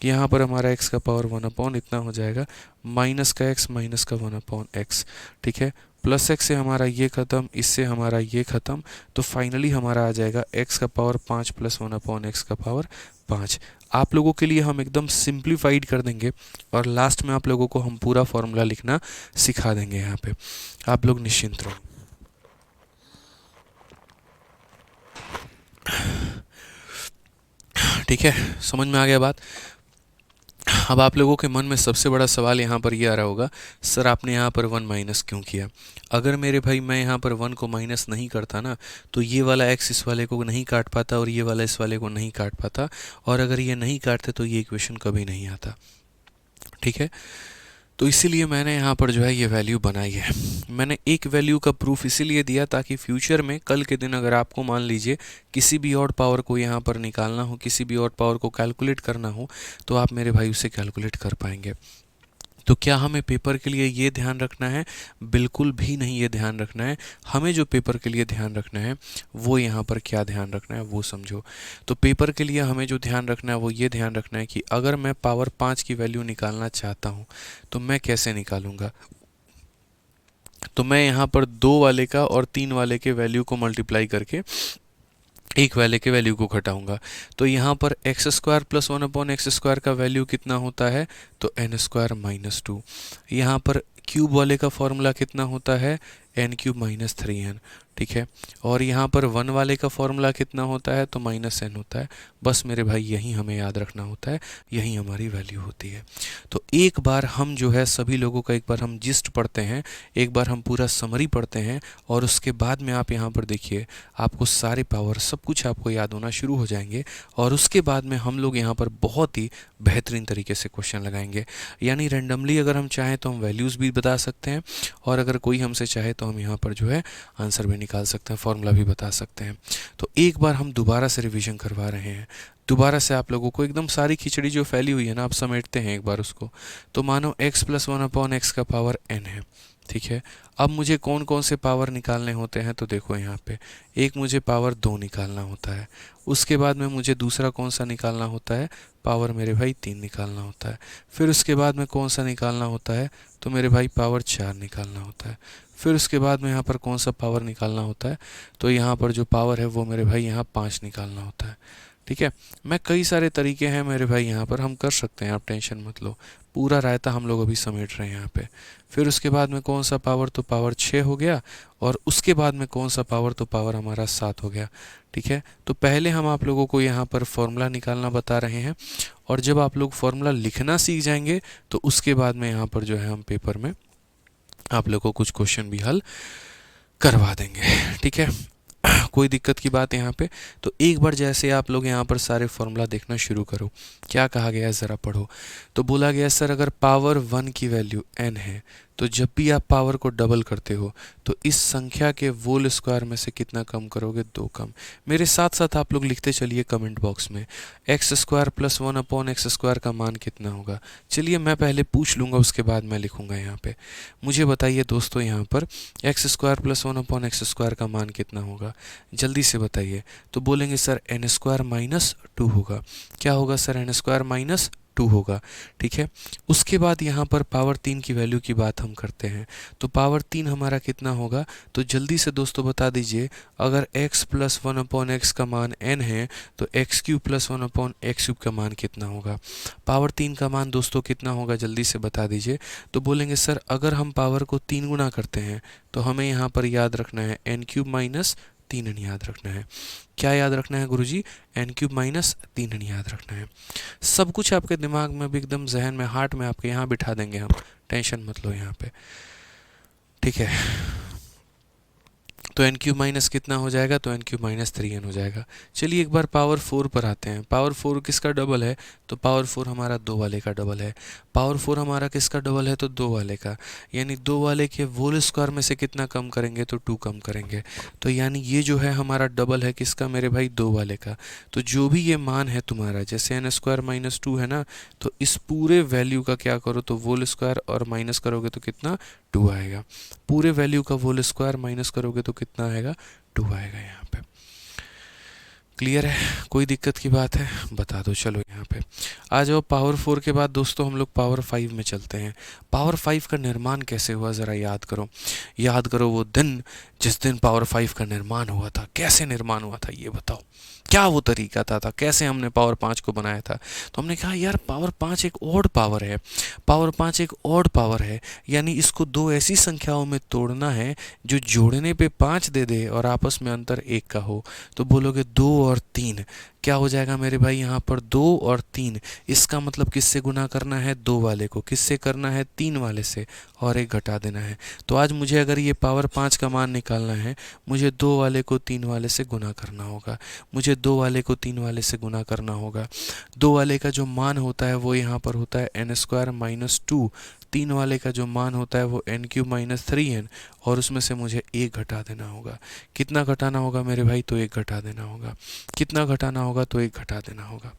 यहाँ पर हमारा x का पावर 1 इतना हो जाएगा, माइनस का x माइनस का 1/x, ठीक है। प्लस x से हमारा ये ख़त्म, इससे हमारा ये ख़त्म, तो फाइनली हमारा आ जाएगा x का पावर 5 + 1/x का पावर 5। आप लोगों के लिए हम एकदम सिंप्लीफाइड कर देंगे और लास्ट में आप लोगों को हम पूरा फॉर्मूला लिखना सिखा देंगे। यहाँ पे आप लोग निश्चिंत रहो। ठीक है, समझ में आ गया बात। अब आप लोगों के मन में सबसे बड़ा सवाल यहाँ पर ये आ रहा होगा, सर आपने यहाँ पर 1 माइनस क्यों किया। अगर मेरे भाई मैं यहाँ पर 1 को माइनस नहीं करता ना तो ये वाला x इस वाले को नहीं काट पाता और ये वाला इस वाले को नहीं काट पाता, और अगर ये नहीं काटते तो ये इक्वेशन कभी नहीं आता। ठीक है, तो इसीलिए मैंने यहाँ पर जो है ये वैल्यू बनाई है। मैंने एक वैल्यू का प्रूफ इसीलिए दिया ताकि फ्यूचर में कल के दिन अगर आपको मान लीजिए किसी भी और पावर को यहाँ पर निकालना हो, किसी भी और पावर को कैलकुलेट करना हो, तो आप मेरे भाई उसे कैलकुलेट कर पाएंगे। तो क्या हमें पेपर के लिए ये ध्यान रखना है? बिल्कुल भी नहीं ये ध्यान रखना है। हमें जो पेपर के लिए ध्यान रखना है वो यहाँ पर क्या ध्यान रखना है वो समझो। तो पेपर के लिए हमें जो ध्यान रखना है वो ये ध्यान रखना है कि अगर मैं पावर 5 की वैल्यू निकालना चाहता हूँ तो मैं कैसे निकालूंगा। तो मैं यहाँ पर 2 वाले का और 3 वाले के वैल्यू को मल्टीप्लाई करके एक वाले के वैल्यू को घटाऊंगा। तो यहाँ पर x² + 1/x² का वैल्यू कितना होता है तो n² - 2। यहाँ पर क्यूब वाले का फॉर्मूला कितना होता है n³ - 3n, ठीक है। और यहाँ पर 1 वाले का फॉर्मूला कितना होता है तो -n होता है। बस मेरे भाई यही हमें याद रखना होता है, यही हमारी वैल्यू होती है। तो एक बार हम जो है सभी लोगों का एक बार हम जिस्ट पढ़ते हैं, एक बार हम पूरा समरी पढ़ते हैं, और उसके बाद में आप यहाँ पर देखिए आपको सारे पावर सब कुछ आपको याद होना शुरू हो जाएंगे। और उसके बाद में हम लोग यहाँ पर बहुत ही बेहतरीन तरीके से क्वेश्चन लगाएंगे। यानी रैंडमली अगर हम चाहें तो हम वैल्यूज़ भी बता सकते हैं, और अगर कोई हमसे चाहे तो हम यहाँ पर जो है आंसर भी निकाल सकते हैं, फॉर्मूला भी बता सकते हैं। तो एक बार हम दोबारा से रिवीजन करवा रहे हैं, दोबारा से आप लोगों को एकदम सारी खिचड़ी जो फैली हुई है ना आप समेटते हैं एक बार उसको। तो मानो x + 1/x का पावर n है, ठीक है। अब मुझे कौन कौन से पावर निकालने होते हैं तो देखो यहाँ पे एक मुझे पावर 2 निकालना होता है। उसके बाद में मुझे दूसरा कौन सा निकालना होता है पावर मेरे भाई 3 निकालना होता है। फिर उसके बाद में कौन सा निकालना होता है तो मेरे भाई पावर 4 निकालना होता है। फिर उसके बाद में यहाँ पर कौन सा पावर निकालना होता है तो यहाँ पर जो पावर है वो मेरे भाई यहाँ 5 निकालना होता है, ठीक है। मैं कई सारे तरीके हैं मेरे भाई यहाँ पर हम कर सकते हैं, आप टेंशन मत लो, पूरा रायता हम लोग अभी समेट रहे हैं यहाँ पे। फिर उसके बाद में कौन सा पावर तो पावर 6 हो गया, और उसके बाद में कौन सा पावर तो पावर हमारा 7 हो गया, ठीक है। तो पहले हम आप लोगों को यहाँ पर फॉर्मूला निकालना बता रहे हैं, और जब आप लोग फॉर्मूला लिखना सीख जाएंगे तो उसके बाद में यहाँ पर जो है हम पेपर में आप लोगों को कुछ क्वेश्चन भी हल करवा देंगे, ठीक है। कोई दिक्कत की बात यहाँ पे। तो एक बार जैसे आप लोग यहाँ पर सारे फॉर्मूला देखना शुरू करो, क्या कहा गया है ज़रा पढ़ो। तो बोला गया सर अगर पावर 1 की वैल्यू n है तो जब भी आप पावर को डबल करते हो तो इस संख्या के होल स्क्वायर में से कितना कम करोगे 2 कम। मेरे साथ साथ आप लोग लिखते चलिए कमेंट बॉक्स में x² + 1/x² का मान कितना होगा। चलिए मैं पहले पूछ लूँगा उसके बाद मैं लिखूँगा यहाँ पे। मुझे बताइए दोस्तों यहाँ पर x² + 1/x² का मान कितना होगा, जल्दी से बताइए। तो बोलेंगे सर n² - 2 होगा। क्या होगा सर n² - 2 होगा, ठीक है। उसके बाद यहाँ पर पावर 3 की वैल्यू की बात हम करते हैं, तो पावर 3 हमारा कितना होगा तो जल्दी से दोस्तों बता दीजिए। अगर x + 1/x का मान n है तो x³ + 1/x³ का मान कितना होगा। पावर 3 का मान दोस्तों कितना होगा जल्दी से बता दीजिए। तो बोलेंगे सर अगर हम पावर को 3 गुना करते हैं तो हमें यहाँ पर याद रखना है n³ - 3n याद रखना है। क्या याद रखना है गुरुजी? n³ माइनस 3n याद रखना है। सब कुछ आपके दिमाग में भी एकदम जहन में, हार्ट में आपके यहाँ बिठा देंगे हम, टेंशन मत लो यहाँ पे, ठीक है। तो n³ माइनस कितना हो जाएगा? तो n³ माइनस 3n हो जाएगा। चलिए एक बार पावर 4 पर आते हैं। पावर 4 किसका डबल है? तो पावर 4 हमारा 2 वाले का डबल है। पावर 4 हमारा किसका डबल है? तो 2 वाले का। यानी 2 वाले के होल स्क्वायर में से कितना कम करेंगे? तो 2 कम करेंगे। तो यानी ये जो है हमारा डबल है किसका मेरे भाई? 2 वाले का। तो जो भी ये मान है तुम्हारा, जैसे n² माइनस 2 है ना, तो इस पूरे वैल्यू का क्या करो? तो होल स्क्वायर और माइनस करोगे तो कितना? 2 आएगा। पूरे वैल्यू का होल स्क्वायर माइनस करोगे तो कितना आएगा? 2 आएगा यहाँ पे। क्लियर है? कोई दिक्कत की बात है? बता दो। चलो यहाँ पे आ जाओ। पावर 4 के बाद दोस्तों हम लोग पावर 5 में चलते हैं। पावर 5 का निर्माण कैसे हुआ ज़रा याद करो। याद करो वो दिन जिस दिन पावर 5 का निर्माण हुआ था। कैसे निर्माण हुआ था ये बताओ। क्या वो तरीका था कैसे हमने पावर 5 को बनाया था? तो हमने कहा यार पावर 5 एक ऑड पावर है। पावर 5 एक ऑड पावर है, यानी इसको दो ऐसी संख्याओं में तोड़ना है जो जोड़ने पे 5 दे दे और आपस में अंतर 1 का हो। तो बोलोगे 2 और 3 क्या हो जाएगा मेरे भाई? यहाँ पर 2 और 3, इसका मतलब किससे गुना करना है? 2 वाले को। किससे करना है? 3 वाले से, और 1 घटा देना है। तो आज मुझे अगर ये पावर 5 का मान निकालना है, मुझे 2 वाले को 3 वाले से गुना करना होगा। मुझे 2 वाले को 3 वाले से गुना करना होगा। 2 वाले का जो मान होता है वो यहाँ पर होता है n² माइनस 2। 3 वाले का जो मान होता है वो n³ माइनस 3n, और उसमें से मुझे 1 घटा देना होगा। कितना घटाना होगा मेरे भाई? तो 1 घटा देना होगा। कितना घटाना होगा? तो 1 घटा देना होगा।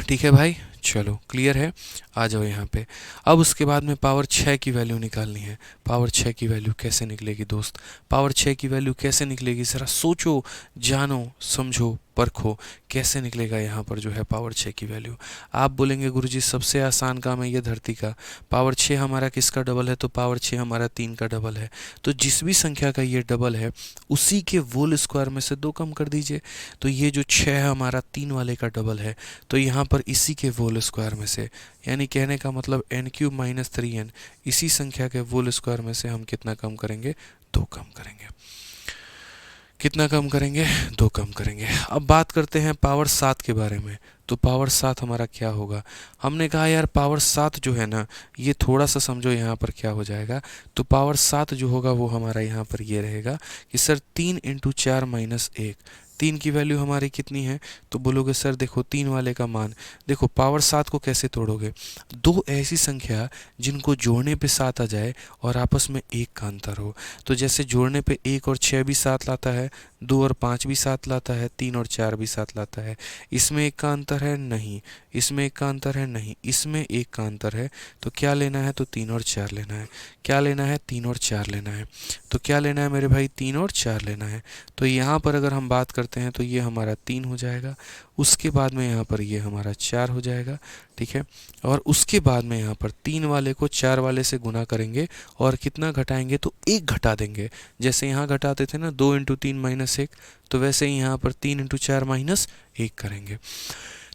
ठीक है भाई, चलो क्लियर है। आ जाओ यहाँ पे। अब उसके बाद में पावर 6 की वैल्यू निकालनी है। पावर 6 की वैल्यू कैसे निकलेगी दोस्त? पावर 6 की वैल्यू कैसे निकलेगी? ज़रा सोचो, जानो, समझो, परखो, कैसे निकलेगा यहाँ पर जो है पावर 6 की वैल्यू। आप बोलेंगे गुरुजी सबसे आसान काम है ये धरती का। पावर 6 हमारा किसका डबल है? तो पावर 6 हमारा 3 का डबल है। तो जिस भी संख्या का ये डबल है उसी के होल स्क्वायर में से 2 कम कर दीजिए। तो ये जो 6 है हमारा 3 वाले का डबल है, तो यहाँ पर इसी के होल स्क्वायर में से, यानी कहने का मतलब n³ माइनस 3n, इसी संख्या के होल स्क्वायर में से हम कितना कम करेंगे? 2 कम करेंगे। कितना कम करेंगे? 2 कम करेंगे। अब बात करते हैं पावर 7 के बारे में। तो पावर 7 हमारा क्या होगा? हमने कहा यार पावर 7 जो है ना, ये थोड़ा सा समझो यहाँ पर क्या हो जाएगा। तो पावर 7 जो होगा वो हमारा यहाँ पर ये रहेगा कि सर 3 × 4 माइनस 1। 3 की वैल्यू हमारी कितनी है? तो बोलोगे सर देखो 3 वाले का मान। देखो पावर 7 को कैसे तोड़ोगे? दो ऐसी संख्या जिनको जोड़ने पे 7 आ जाए और आपस में 1 का अंतर हो। तो जैसे जोड़ने पे 1 और 6 भी 7 लाता है, 2 और 5 भी 7 लाता है, 3 और 4 भी 7 लाता है। इसमें 1 का अंतर है? नहीं। इसमें 1 का अंतर है? नहीं। इसमें 1 का अंतर है। तो क्या लेना है? तो 3 और 4 लेना है। क्या लेना है? 3 और 4 लेना है। तो क्या लेना है मेरे भाई? 3 और 4 लेना है। तो यहाँ पर अगर हम बात करते हैं तो ये हमारा 3 हो जाएगा। उसके बाद में यहाँ पर ये हमारा 4 हो जाएगा, ठीक है। और उसके बाद में यहाँ पर 3 वाले को 4 वाले से गुना करेंगे और कितना घटाएंगे? तो 1 घटा देंगे। जैसे यहाँ घटाते थे ना 2 × 3 माइनस 1, तो वैसे ही यहाँ पर 3 × 4 माइनस 1 करेंगे।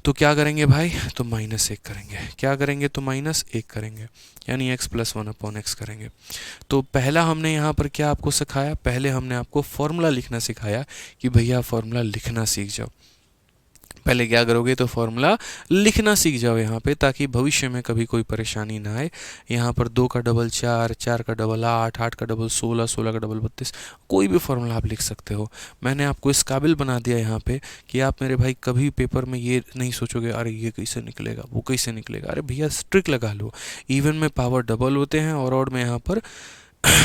तो क्या करेंगे भाई? तो -1 करेंगे। क्या करेंगे? तो -1 करेंगे, यानी x + 1/x करेंगे। तो पहला हमने यहाँ पर क्या आपको सिखाया? पहले हमने आपको फॉर्मूला लिखना सिखाया कि भैया फॉर्मूला लिखना सीख जाओ। पहले क्या करोगे? तो फॉर्मूला लिखना सीख जाओ यहाँ पे, ताकि भविष्य में कभी कोई परेशानी ना आए। यहाँ पर 2 का डबल 4, 4 का डबल 8, 8 का डबल 16, 16 का डबल 32, कोई भी फॉर्मूला आप लिख सकते हो। मैंने आपको इस काबिल बना दिया यहाँ पे कि आप मेरे भाई कभी पेपर में ये नहीं सोचोगे अरे ये कैसे निकलेगा, वो कैसे निकलेगा। अरे भैया ट्रिक लगा लो। इवन में पावर डबल होते हैं और ऑड में यहाँ पर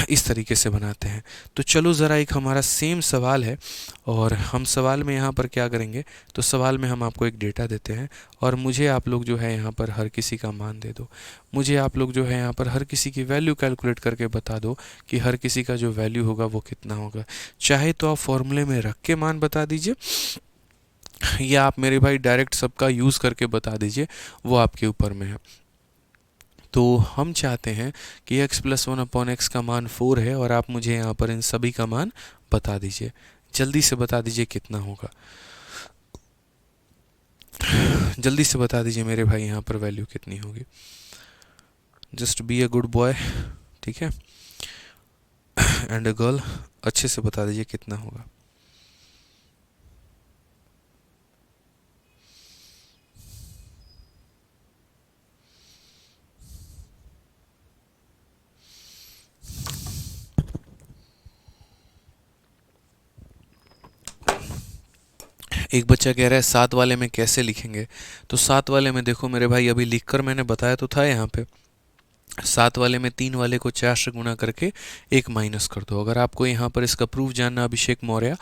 इस तरीके से बनाते हैं। तो चलो ज़रा एक हमारा सेम सवाल है, और हम सवाल में यहाँ पर क्या करेंगे? तो सवाल में हम आपको एक डेटा देते हैं और मुझे आप लोग जो है यहाँ पर हर किसी का मान दे दो। मुझे आप लोग जो है यहाँ पर हर किसी की वैल्यू कैलकुलेट करके बता दो कि हर किसी का जो वैल्यू होगा वो कितना होगा। चाहे तो आप फॉर्मूले में रख के मान बता दीजिए, या आप मेरे भाई डायरेक्ट सबका यूज़ करके बता दीजिए, वो आपके ऊपर में है। तो हम चाहते हैं कि x + 1/x का मान 4 है, और आप मुझे यहाँ पर इन सभी का मान बता दीजिए। जल्दी से बता दीजिए कितना होगा। जल्दी से बता दीजिए मेरे भाई यहाँ पर वैल्यू कितनी होगी। Just be a good boy, ठीक है, एंड अ गर्ल अच्छे से बता दीजिए कितना होगा। एक बच्चा कह रहा है 7 वाले में कैसे लिखेंगे। तो 7 वाले में देखो मेरे भाई, अभी लिखकर मैंने बताया तो था यहाँ पे। 7 वाले में 3 वाले को 4 से गुणा करके 1 माइनस कर दो। अगर आपको यहाँ पर इसका प्रूफ जानना अभिषेक मौर्य,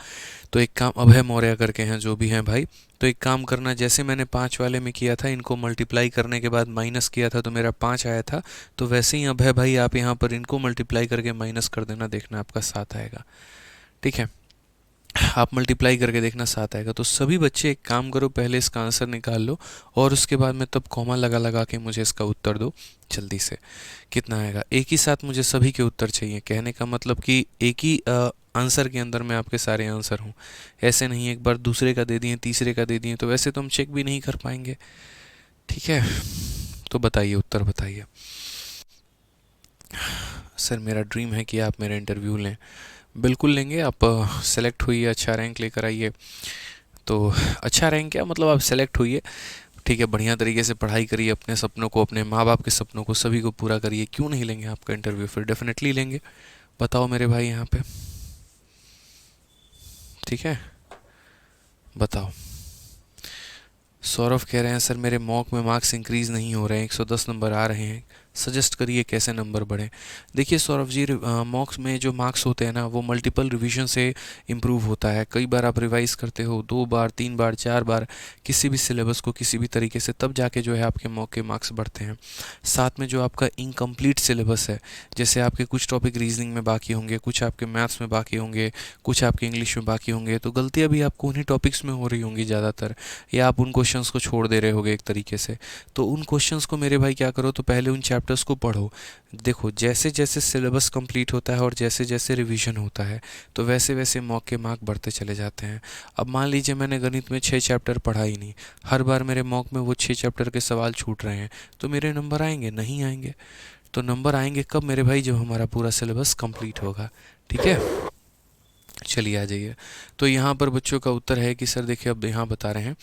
तो एक काम, अभय मौर्य करके हैं जो भी हैं भाई, तो एक काम करना, जैसे मैंने 5 वाले में किया था, इनको मल्टीप्लाई करने के बाद माइनस किया था तो मेरा 5 आया था, तो वैसे ही अभय भाई आप यहाँ पर इनको मल्टीप्लाई करके माइनस कर देना, देखना आपका 7 आएगा। ठीक है, आप मल्टीप्लाई करके देखना 7 आएगा। तो सभी बच्चे एक काम करो, पहले इसका आंसर निकाल लो और उसके बाद में तब कॉमा लगा लगा के मुझे इसका उत्तर दो जल्दी से। कितना आएगा, एक ही साथ मुझे सभी के उत्तर चाहिए। कहने का मतलब कि एक ही आंसर के अंदर में आपके सारे आंसर हों, ऐसे नहीं एक बार दूसरे का दे दिए, तीसरे का दे दिए, तो वैसे तो हम चेक भी नहीं कर पाएंगे। ठीक है, तो बताइए, उत्तर बताइए। सर मेरा ड्रीम है कि आप मेरा इंटरव्यू लें। बिल्कुल लेंगे, आप सेलेक्ट हुई, अच्छा रैंक लेकर आइए। तो अच्छा रैंक क्या मतलब, आप सेलेक्ट हुई है, ठीक है, बढ़िया तरीके से पढ़ाई करिए, अपने सपनों को, अपने माँ बाप के सपनों को, सभी को पूरा करिए। क्यों नहीं लेंगे आपका इंटरव्यू, फिर डेफिनेटली लेंगे। बताओ मेरे भाई यहाँ पे, ठीक है, बताओ। सौरभ कह रहे हैं सर मेरे मॉक में मार्क्स इंक्रीज़ नहीं हो रहे हैं, 110 नंबर आ रहे हैं, सजेस्ट करिए कैसे नंबर बढ़े। देखिए सौरभ जी, मॉक्स में जो मार्क्स होते हैं ना, वो मल्टीपल रिवीजन से इम्प्रूव होता है। कई बार आप रिवाइज करते हो, 2 बार 3 बार 4 बार किसी भी सिलेबस को किसी भी तरीके से, तब जाके जो है आपके मॉक के मार्क्स बढ़ते हैं। साथ में जो आपका इनकम्प्लीट सिलेबस है, जैसे आपके कुछ टॉपिक रीजनिंग में बाकी होंगे, कुछ आपके मैथ्स में बाकी होंगे, कुछ आपके इंग्लिश में बाकी होंगे, तो गलतियाँ भी आपको उन्हीं टॉपिक्स में हो रही होंगी ज़्यादातर, या आप उन क्वेश्चंस को छोड़ दे रहे होगे एक तरीके से। तो उन क्वेश्चंस को मेरे भाई क्या करो, तो पहले उन चैप्टर्स को पढ़ो। देखो जैसे जैसे सिलेबस कंप्लीट होता है और जैसे जैसे रिवीजन होता है, तो वैसे वैसे मॉक के मार्क बढ़ते चले जाते हैं। अब मान लीजिए मैंने गणित में 6 चैप्टर पढ़ा ही नहीं, हर बार मेरे मॉक में वो 6 चैप्टर के सवाल छूट रहे हैं, तो मेरे नंबर आएंगे नहीं आएंगे। तो नंबर आएंगे कब मेरे भाई, जब हमारा पूरा सिलेबस कंप्लीट होगा। ठीक है, चलिए आ जाइए। तो यहाँ पर बच्चों का उत्तर है कि सर देखिए, अब यहाँ बता रहे हैं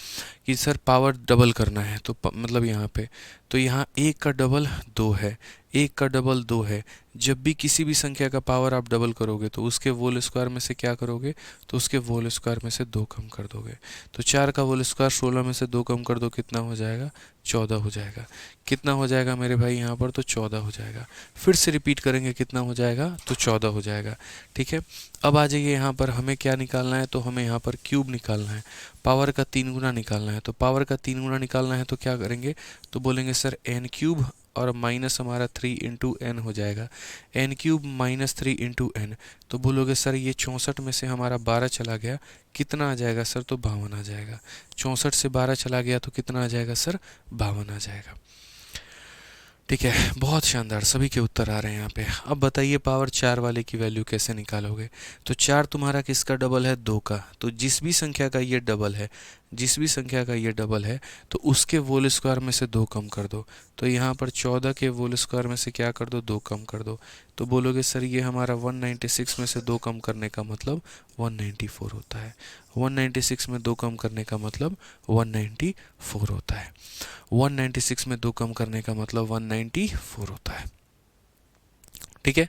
कि सर पावर डबल करना है, तो मतलब यहाँ पे, तो यहाँ 1 का डबल 2 है, 1 का डबल 2 है। जब भी किसी भी संख्या का पावर आप डबल करोगे तो उसके होल स्क्वायर में से क्या करोगे, तो उसके होल स्क्वायर में से 2 कम कर दोगे। तो 4 का होल स्क्वायर 16 में से 2 कम कर दो, कितना हो जाएगा, 14 हो जाएगा। कितना हो जाएगा मेरे भाई यहाँ पर, तो 14 हो जाएगा। फिर से रिपीट करेंगे, कितना हो जाएगा, तो 14 हो जाएगा। ठीक है, अब आ जाइए यहाँ पर, हमें क्या निकालना है, तो हमें यहाँ पर क्यूब निकालना है, पावर का 3 गुना निकालना है। तो पावर का 3 गुना निकालना है तो क्या करेंगे, तो बोलेंगे सर n क्यूब और माइनस हमारा 3 इंटू एन हो जाएगा, n cube minus 3 into n. तो बोलोगे सर ये 64 में से हमारा 12 चला गया, कितना आ जाएगा सर, तो 52 आ जाएगा। 64 से 12 चला गया तो कितना आ जाएगा सर, 52 आ जाएगा। ठीक है, बहुत शानदार, सभी के उत्तर आ रहे हैं यहाँ पे। अब बताइए पावर 4 वाले की वैल्यू कैसे निकालोगे। तो 4 तुम्हारा किसका डबल है, 2 का। तो जिस भी संख्या का ये डबल है, जिस भी संख्या का ये डबल है, तो उसके होल स्क्वायर में से 2 कम कर दो। तो यहाँ पर 14 के होल स्क्वायर में से क्या कर दो, 2 कम कर दो। तो बोलोगे सर ये हमारा 196 में से 2 कम करने का मतलब 194 होता है। 196 में 2 कम करने का मतलब 194 होता है। 196 में 2 कम करने का मतलब 194 होता है। ठीक है,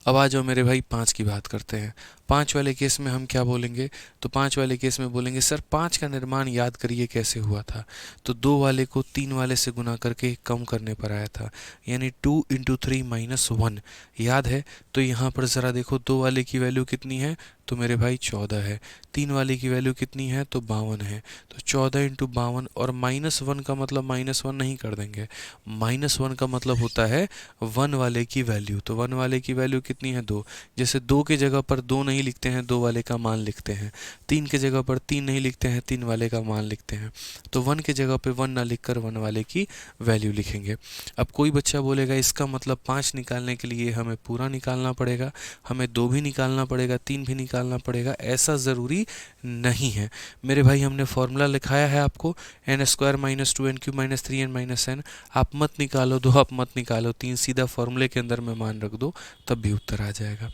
अब आ जाओ मेरे भाई 5 की बात करते हैं। 5 वाले केस में हम क्या बोलेंगे, तो 5 वाले केस में बोलेंगे सर 5 का निर्माण याद करिए कैसे हुआ था। तो 2 वाले को 3 वाले से गुना करके कम करने पर आया था, यानी 2 इंटू 3 माइनस 1, याद है। तो यहाँ पर ज़रा देखो, 2 वाले की वैल्यू कितनी है, तो मेरे भाई 14 है। 3 वाले की वैल्यू कितनी है, तो 52 है। तो 14 इंटू 52, और -1 का मतलब -1 नहीं कर देंगे, -1 का मतलब होता है 1 वाले की वैल्यू। तो 1 वाले की वैल्यू कितनी है, 2। जैसे 2 के जगह पर 2 नहीं लिखते हैं, 2 वाले का मान लिखते हैं। 3 के जगह पर 3 नहीं लिखते हैं, 3 वाले का मान लिखते हैं। तो 1 के जगह पे 1 ना लिखकर 1 वाले की वैल्यू लिखेंगे। अब कोई बच्चा बोलेगा इसका मतलब 5 निकालने के लिए हमें पूरा निकालना पड़ेगा, हमें 2 भी निकालना पड़ेगा, 3 भी निकालना पड़ेगा ऐसा ज़रूरी नहीं है मेरे भाई। हमने फॉर्मूला लिखाया है आपको, n square minus 2n³ minus 3n minus n। आप मत निकालो, दो आप मत निकालो, 3 सीधा फॉर्मूले के अंदर में मान रख दो, तब भी उत्तर आ जाएगा।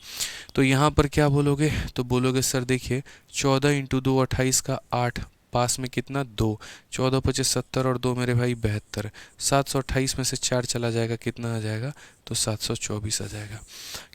तो यहाँ पर क्या बोलोगे, तो बोलोगे सर देखिए 14 इंटू 2 28 का 8, पास में कितना 2, 14 25 70 और 2 मेरे भाई 72, 728 में से 4 चला जाएगा, कितना आ जाएगा, तो 724 आ जाएगा।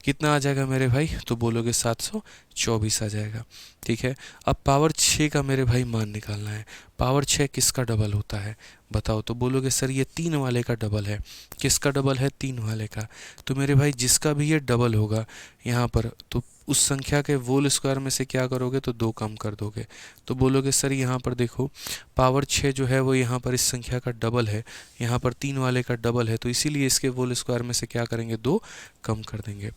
कितना आ जाएगा मेरे भाई, तो बोलोगे 724 आ जाएगा। ठीक है, अब पावर 6 का मेरे भाई मान निकालना है। पावर 6 किसका डबल होता है बताओ, तो बोलोगे सर ये 3 वाले का डबल है। किसका डबल है, 3 वाले का। तो मेरे भाई जिसका भी ये डबल होगा यहाँ पर, तो उस संख्या के होल स्क्वायर में से क्या करोगे, तो 2 कम कर दोगे। तो बोलोगे सर यहाँ पर देखो पावर 6 जो है वो यहाँ पर इस संख्या का डबल है, यहाँ पर 3 वाले का डबल है, तो इसीलिए इसके होल स्क्वायर में से क्या करेंगे, 2 कम कर देंगे।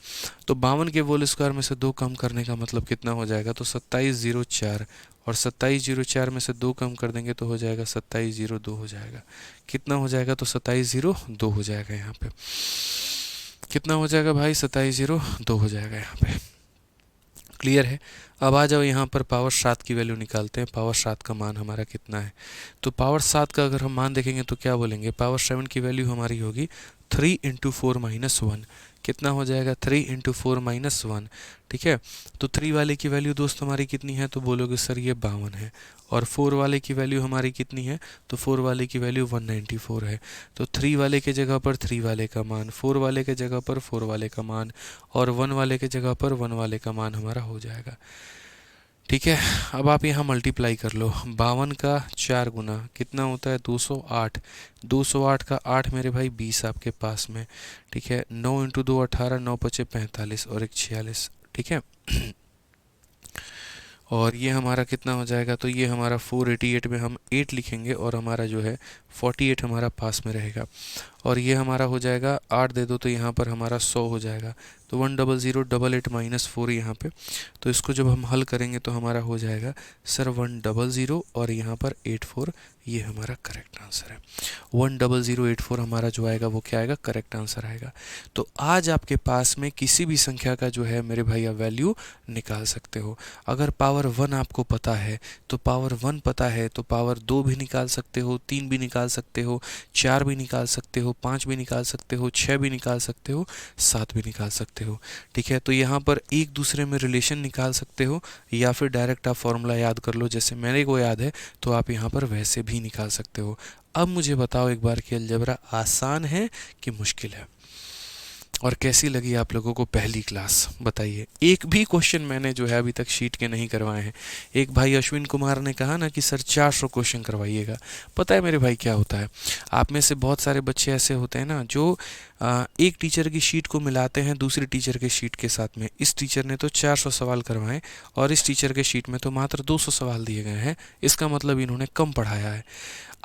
तो 52 के होल स्क्वायर में से 2 कम करने का मतलब कितना हो जाएगा, तो 2704, और 2704 में से 2 कम कर देंगे तो हो जाएगा 2702 हो जाएगा। कितना हो जाएगा, तो 2702 हो जाएगा। यहाँ पे कितना हो जाएगा भाई, 2702 हो जाएगा यहाँ पे। क्लियर है। अब आ जाओ यहाँ पर पावर 7 की वैल्यू निकालते हैं। पावर 7 का मान हमारा कितना है, तो पावर 7 का अगर हम मान देखेंगे तो क्या बोलेंगे, पावर 7 की वैल्यू हमारी होगी 3 इंटू 4 माइनस 1। कितना हो जाएगा, 3 इंटू 4 माइनस 1। ठीक है, तो 3 वाले की वैल्यू दोस्त हमारी कितनी है, तो बोलोगे सर ये 52 है। और 4 वाले की वैल्यू हमारी कितनी है, तो 4 वाले की वैल्यू 194 है। तो 3 वाले के जगह पर 3 वाले का मान, 4 वाले के जगह पर 4 वाले का मान, और 1 वाले के जगह पर 1 वाले का मान हमारा हो जाएगा। ठीक है, अब आप यहाँ मल्टीप्लाई कर लो, 52 का 4 गुना कितना होता है, 208। 208 का 8 मेरे भाई 20 आपके पास में। ठीक है, 9 इंटू 2 18, 9 पचे 45 और 1 46। ठीक है, और ये हमारा कितना हो जाएगा, तो ये हमारा 488 में हम 8 लिखेंगे और हमारा जो है 48 हमारा पास में रहेगा। और ये हमारा हो जाएगा 8 दे दो तो यहाँ पर हमारा 100 हो जाएगा। तो 10088 माइनस 4 यहाँ पे, तो इसको जब हम हल करेंगे तो हमारा हो जाएगा सर 100 और यहाँ पर 84, ये हमारा करेक्ट आंसर है। 10084 हमारा जो आएगा वो क्या आएगा, करेक्ट आंसर आएगा। तो आज आपके पास में किसी भी संख्या का जो है मेरे भाई आप वैल्यू निकाल सकते हो। अगर पावर 1 आपको पता है तो पावर 1 पता है तो पावर 2 भी निकाल सकते हो, 3 भी निकाल सकते हो, 4 भी निकाल सकते हो, 5 भी निकाल सकते हो, 6 भी निकाल सकते हो, 7 भी निकाल सकते हो। ठीक है, तो यहाँ पर एक दूसरे में रिलेशन निकाल सकते हो या फिर डायरेक्ट आप फॉर्मूला याद कर लो, जैसे मेरे को याद है तो आप यहाँ पर वैसे भी निकाल सकते हो। अब मुझे बताओ एक बार कि अलजेब्रा आसान है कि मुश्किल है, और कैसी लगी आप लोगों को पहली क्लास, बताइए। एक भी क्वेश्चन मैंने जो है अभी तक शीट के नहीं करवाए हैं। एक भाई अश्विन कुमार ने कहा ना कि सर 400 क्वेश्चन करवाइएगा। पता है मेरे भाई क्या होता है, आप में से बहुत सारे बच्चे ऐसे होते हैं ना जो एक टीचर की शीट को मिलाते हैं दूसरी टीचर के शीट के साथ में। इस टीचर ने तो 400 सवाल करवाए और इस टीचर के शीट में तो मात्र 200 सवाल दिए गए हैं, इसका मतलब इन्होंने कम पढ़ाया है।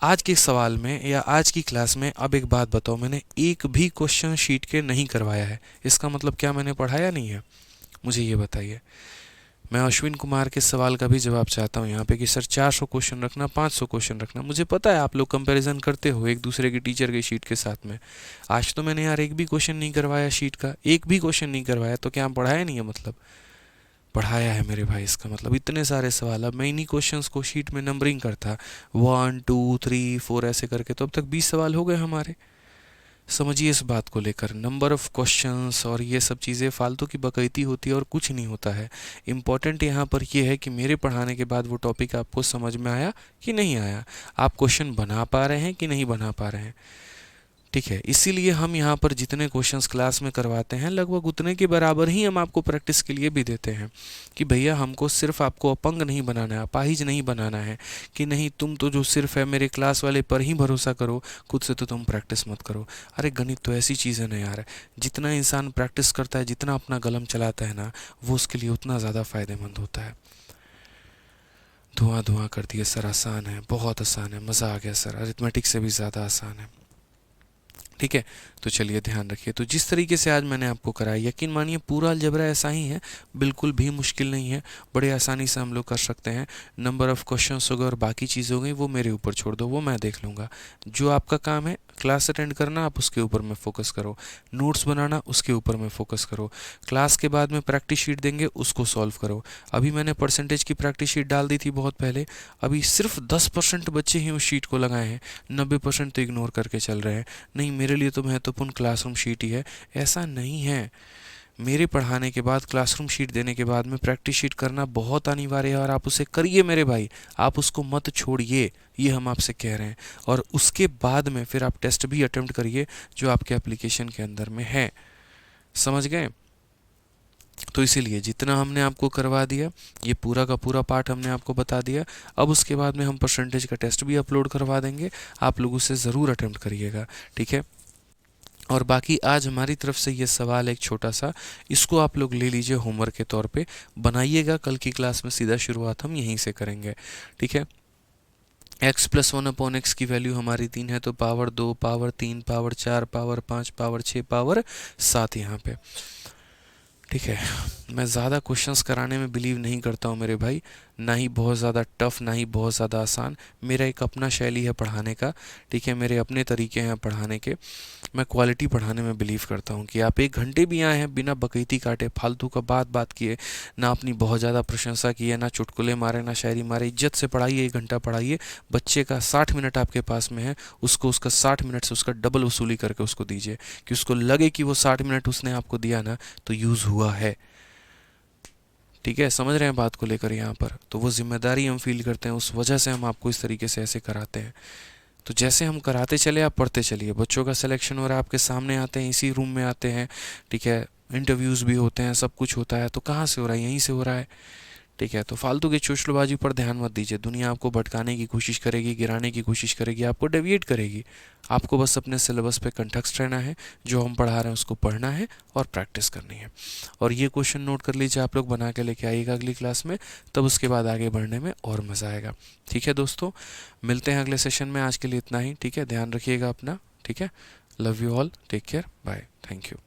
आज के सवाल में या आज की क्लास में अब एक बात बताओ, मैंने एक भी क्वेश्चन शीट के नहीं करवाया है, इसका मतलब क्या मैंने पढ़ाया नहीं है, मुझे ये बताइए। मैं अश्विन कुमार के सवाल का भी जवाब चाहता हूँ यहाँ पे कि सर 400 क्वेश्चन रखना, 500 क्वेश्चन रखना। मुझे पता है आप लोग कंपैरिजन करते हो एक दूसरे की टीचर के शीट के साथ में। आज तो मैंने यार एक भी क्वेश्चन नहीं करवाया शीट का, एक भी क्वेश्चन नहीं करवाया, तो क्या पढ़ाया नहीं है, मतलब पढ़ाया है मेरे भाई। इसका मतलब इतने सारे सवाल, अब मैं इन्हीं क्वेश्चंस को शीट में नंबरिंग करता 1 2 3 4 ऐसे करके, तो अब तक 20 सवाल हो गए हमारे। समझिए इस बात को लेकर, नंबर ऑफ क्वेश्चंस और ये सब चीज़ें फालतू की बकैती होती है और कुछ नहीं होता है। इम्पॉर्टेंट यहाँ पर ये है कि मेरे पढ़ाने के बाद वो टॉपिक आपको समझ में आया कि नहीं आया, आप क्वेश्चन बना पा रहे हैं कि नहीं बना पा रहे हैं। ठीक है, इसीलिए हम यहाँ पर जितने क्वेश्चंस क्लास में करवाते हैं लगभग उतने के बराबर ही हम आपको प्रैक्टिस के लिए भी देते हैं कि भैया हमको सिर्फ आपको अपंग नहीं बनाना है, अपाहिज नहीं बनाना है, कि नहीं तुम तो जो सिर्फ है मेरे क्लास वाले पर ही भरोसा करो, खुद से तो तुम प्रैक्टिस मत करो। अरे गणित तो ऐसी चीज़ है ना यार, जितना इंसान प्रैक्टिस करता है, जितना अपना कलम चलाता है ना, वो उसके लिए उतना ज़्यादा फायदेमंद होता है। धुआं धुआं कर दिए सर, आसान है, बहुत आसान है, मज़ा आ गया सर, अरिथमेटिक से भी ज़्यादा आसान है। ठीक है। तो चलिए ध्यान रखिए। तो जिस तरीके से आज मैंने आपको कराया, यकीन मानिए पूरा अलजेब्रा ऐसा ही है, बिल्कुल भी मुश्किल नहीं है, बड़े आसानी से हम लोग कर सकते हैं। नंबर ऑफ़ क्वेश्चंस हो गए और बाकी चीज़ें हो गई वो मेरे ऊपर छोड़ दो, वो मैं देख लूँगा। जो आपका काम है क्लास अटेंड करना, आप उसके ऊपर में फोकस करो, नोट्स बनाना उसके ऊपर में फोकस करो, क्लास के बाद में प्रैक्टिस शीट देंगे उसको सॉल्व करो। अभी मैंने परसेंटेज की प्रैक्टिस शीट डाल दी थी बहुत पहले, अभी सिर्फ 10% बच्चे ही उस शीट को लगाए हैं, 90% तो इग्नोर करके चल रहे हैं। नहीं, मेरे लिए तो महत्वपूर्ण क्लासरूम शीट ही है। ऐसा नहीं है, मेरे पढ़ाने के बाद क्लासरूम शीट देने के बाद में प्रैक्टिस शीट करना बहुत अनिवार्य है, और आप उसे करिए मेरे भाई, आप उसको मत छोड़िए, ये हम आपसे कह रहे हैं। और उसके बाद में फिर आप टेस्ट भी अटेम्प्ट करिए जो आपके एप्लीकेशन के अंदर में है। समझ गए? तो इसीलिए जितना हमने आपको करवा दिया, ये पूरा का पूरा पार्ट हमने आपको बता दिया। अब उसके बाद में हम परसेंटेज का टेस्ट भी अपलोड करवा देंगे, आप लोग उसे ज़रूर अटेम्प्ट करिएगा, ठीक है। और बाकी आज हमारी तरफ से ये सवाल एक छोटा सा, इसको आप लोग ले लीजिए होमवर्क के तौर पे, बनाइएगा। कल की क्लास में सीधा शुरुआत हम यहीं से करेंगे, ठीक है। x प्लस 1/x की वैल्यू हमारी 3 है, तो power 2, power 3, power 4, power 5, power 6, power 7 यहाँ पे, ठीक है। मैं ज़्यादा क्वेश्चंस कराने में बिलीव नहीं करता हूँ मेरे भाई, ना ही बहुत ज़्यादा टफ, ना ही बहुत ज़्यादा आसान। मेरा एक अपना शैली है पढ़ाने का, ठीक है, मेरे अपने तरीके हैं पढ़ाने के। मैं क्वालिटी पढ़ाने में बिलीव करता हूँ कि आप 1 घंटे भी आए हैं बिना बकैती काटे, फालतू का बात किए, ना अपनी बहुत ज़्यादा प्रशंसा की है, ना चुटकुले मारे, ना शायरी मारे, इज्जत से पढ़ाइए, 1 घंटा पढ़ाइए। बच्चे का 60 मिनट आपके पास में है, उसको उसका 60 मिनट से उसका डबल वसूली करके उसको दीजिए, कि उसको लगे कि वो 60 मिनट उसने आपको दिया ना तो यूज़ हुआ है, ठीक है। समझ रहे हैं बात को लेकर यहाँ पर? तो वो जिम्मेदारी हम फील करते हैं, उस वजह से हम आपको इस तरीके से ऐसे कराते हैं। तो जैसे हम कराते चले आप पढ़ते चलिए। बच्चों का सिलेक्शन हो रहा है, आपके सामने आते हैं, इसी रूम में आते हैं, ठीक है, इंटरव्यूज़ भी होते हैं, सब कुछ होता है, तो कहाँ से हो रहा है? यहीं से हो रहा है, ठीक है। तो फालतू की चुटकुलेबाजी पर ध्यान मत दीजिए। दुनिया आपको भटकाने की कोशिश करेगी, गिराने की कोशिश करेगी, आपको डेविएट करेगी। आपको बस अपने सिलेबस पे कंटेक्स्ट रहना है, जो हम पढ़ा रहे हैं उसको पढ़ना है और प्रैक्टिस करनी है। और ये क्वेश्चन नोट कर लीजिए, आप लोग बना के लेके आइएगा अगली क्लास में, तब उसके बाद आगे बढ़ने में और मज़ा आएगा, ठीक है दोस्तों। मिलते हैं अगले सेशन में, आज के लिए इतना ही, ठीक है। ध्यान रखिएगा अपना, ठीक है। Love you all, take care, bye, thank you.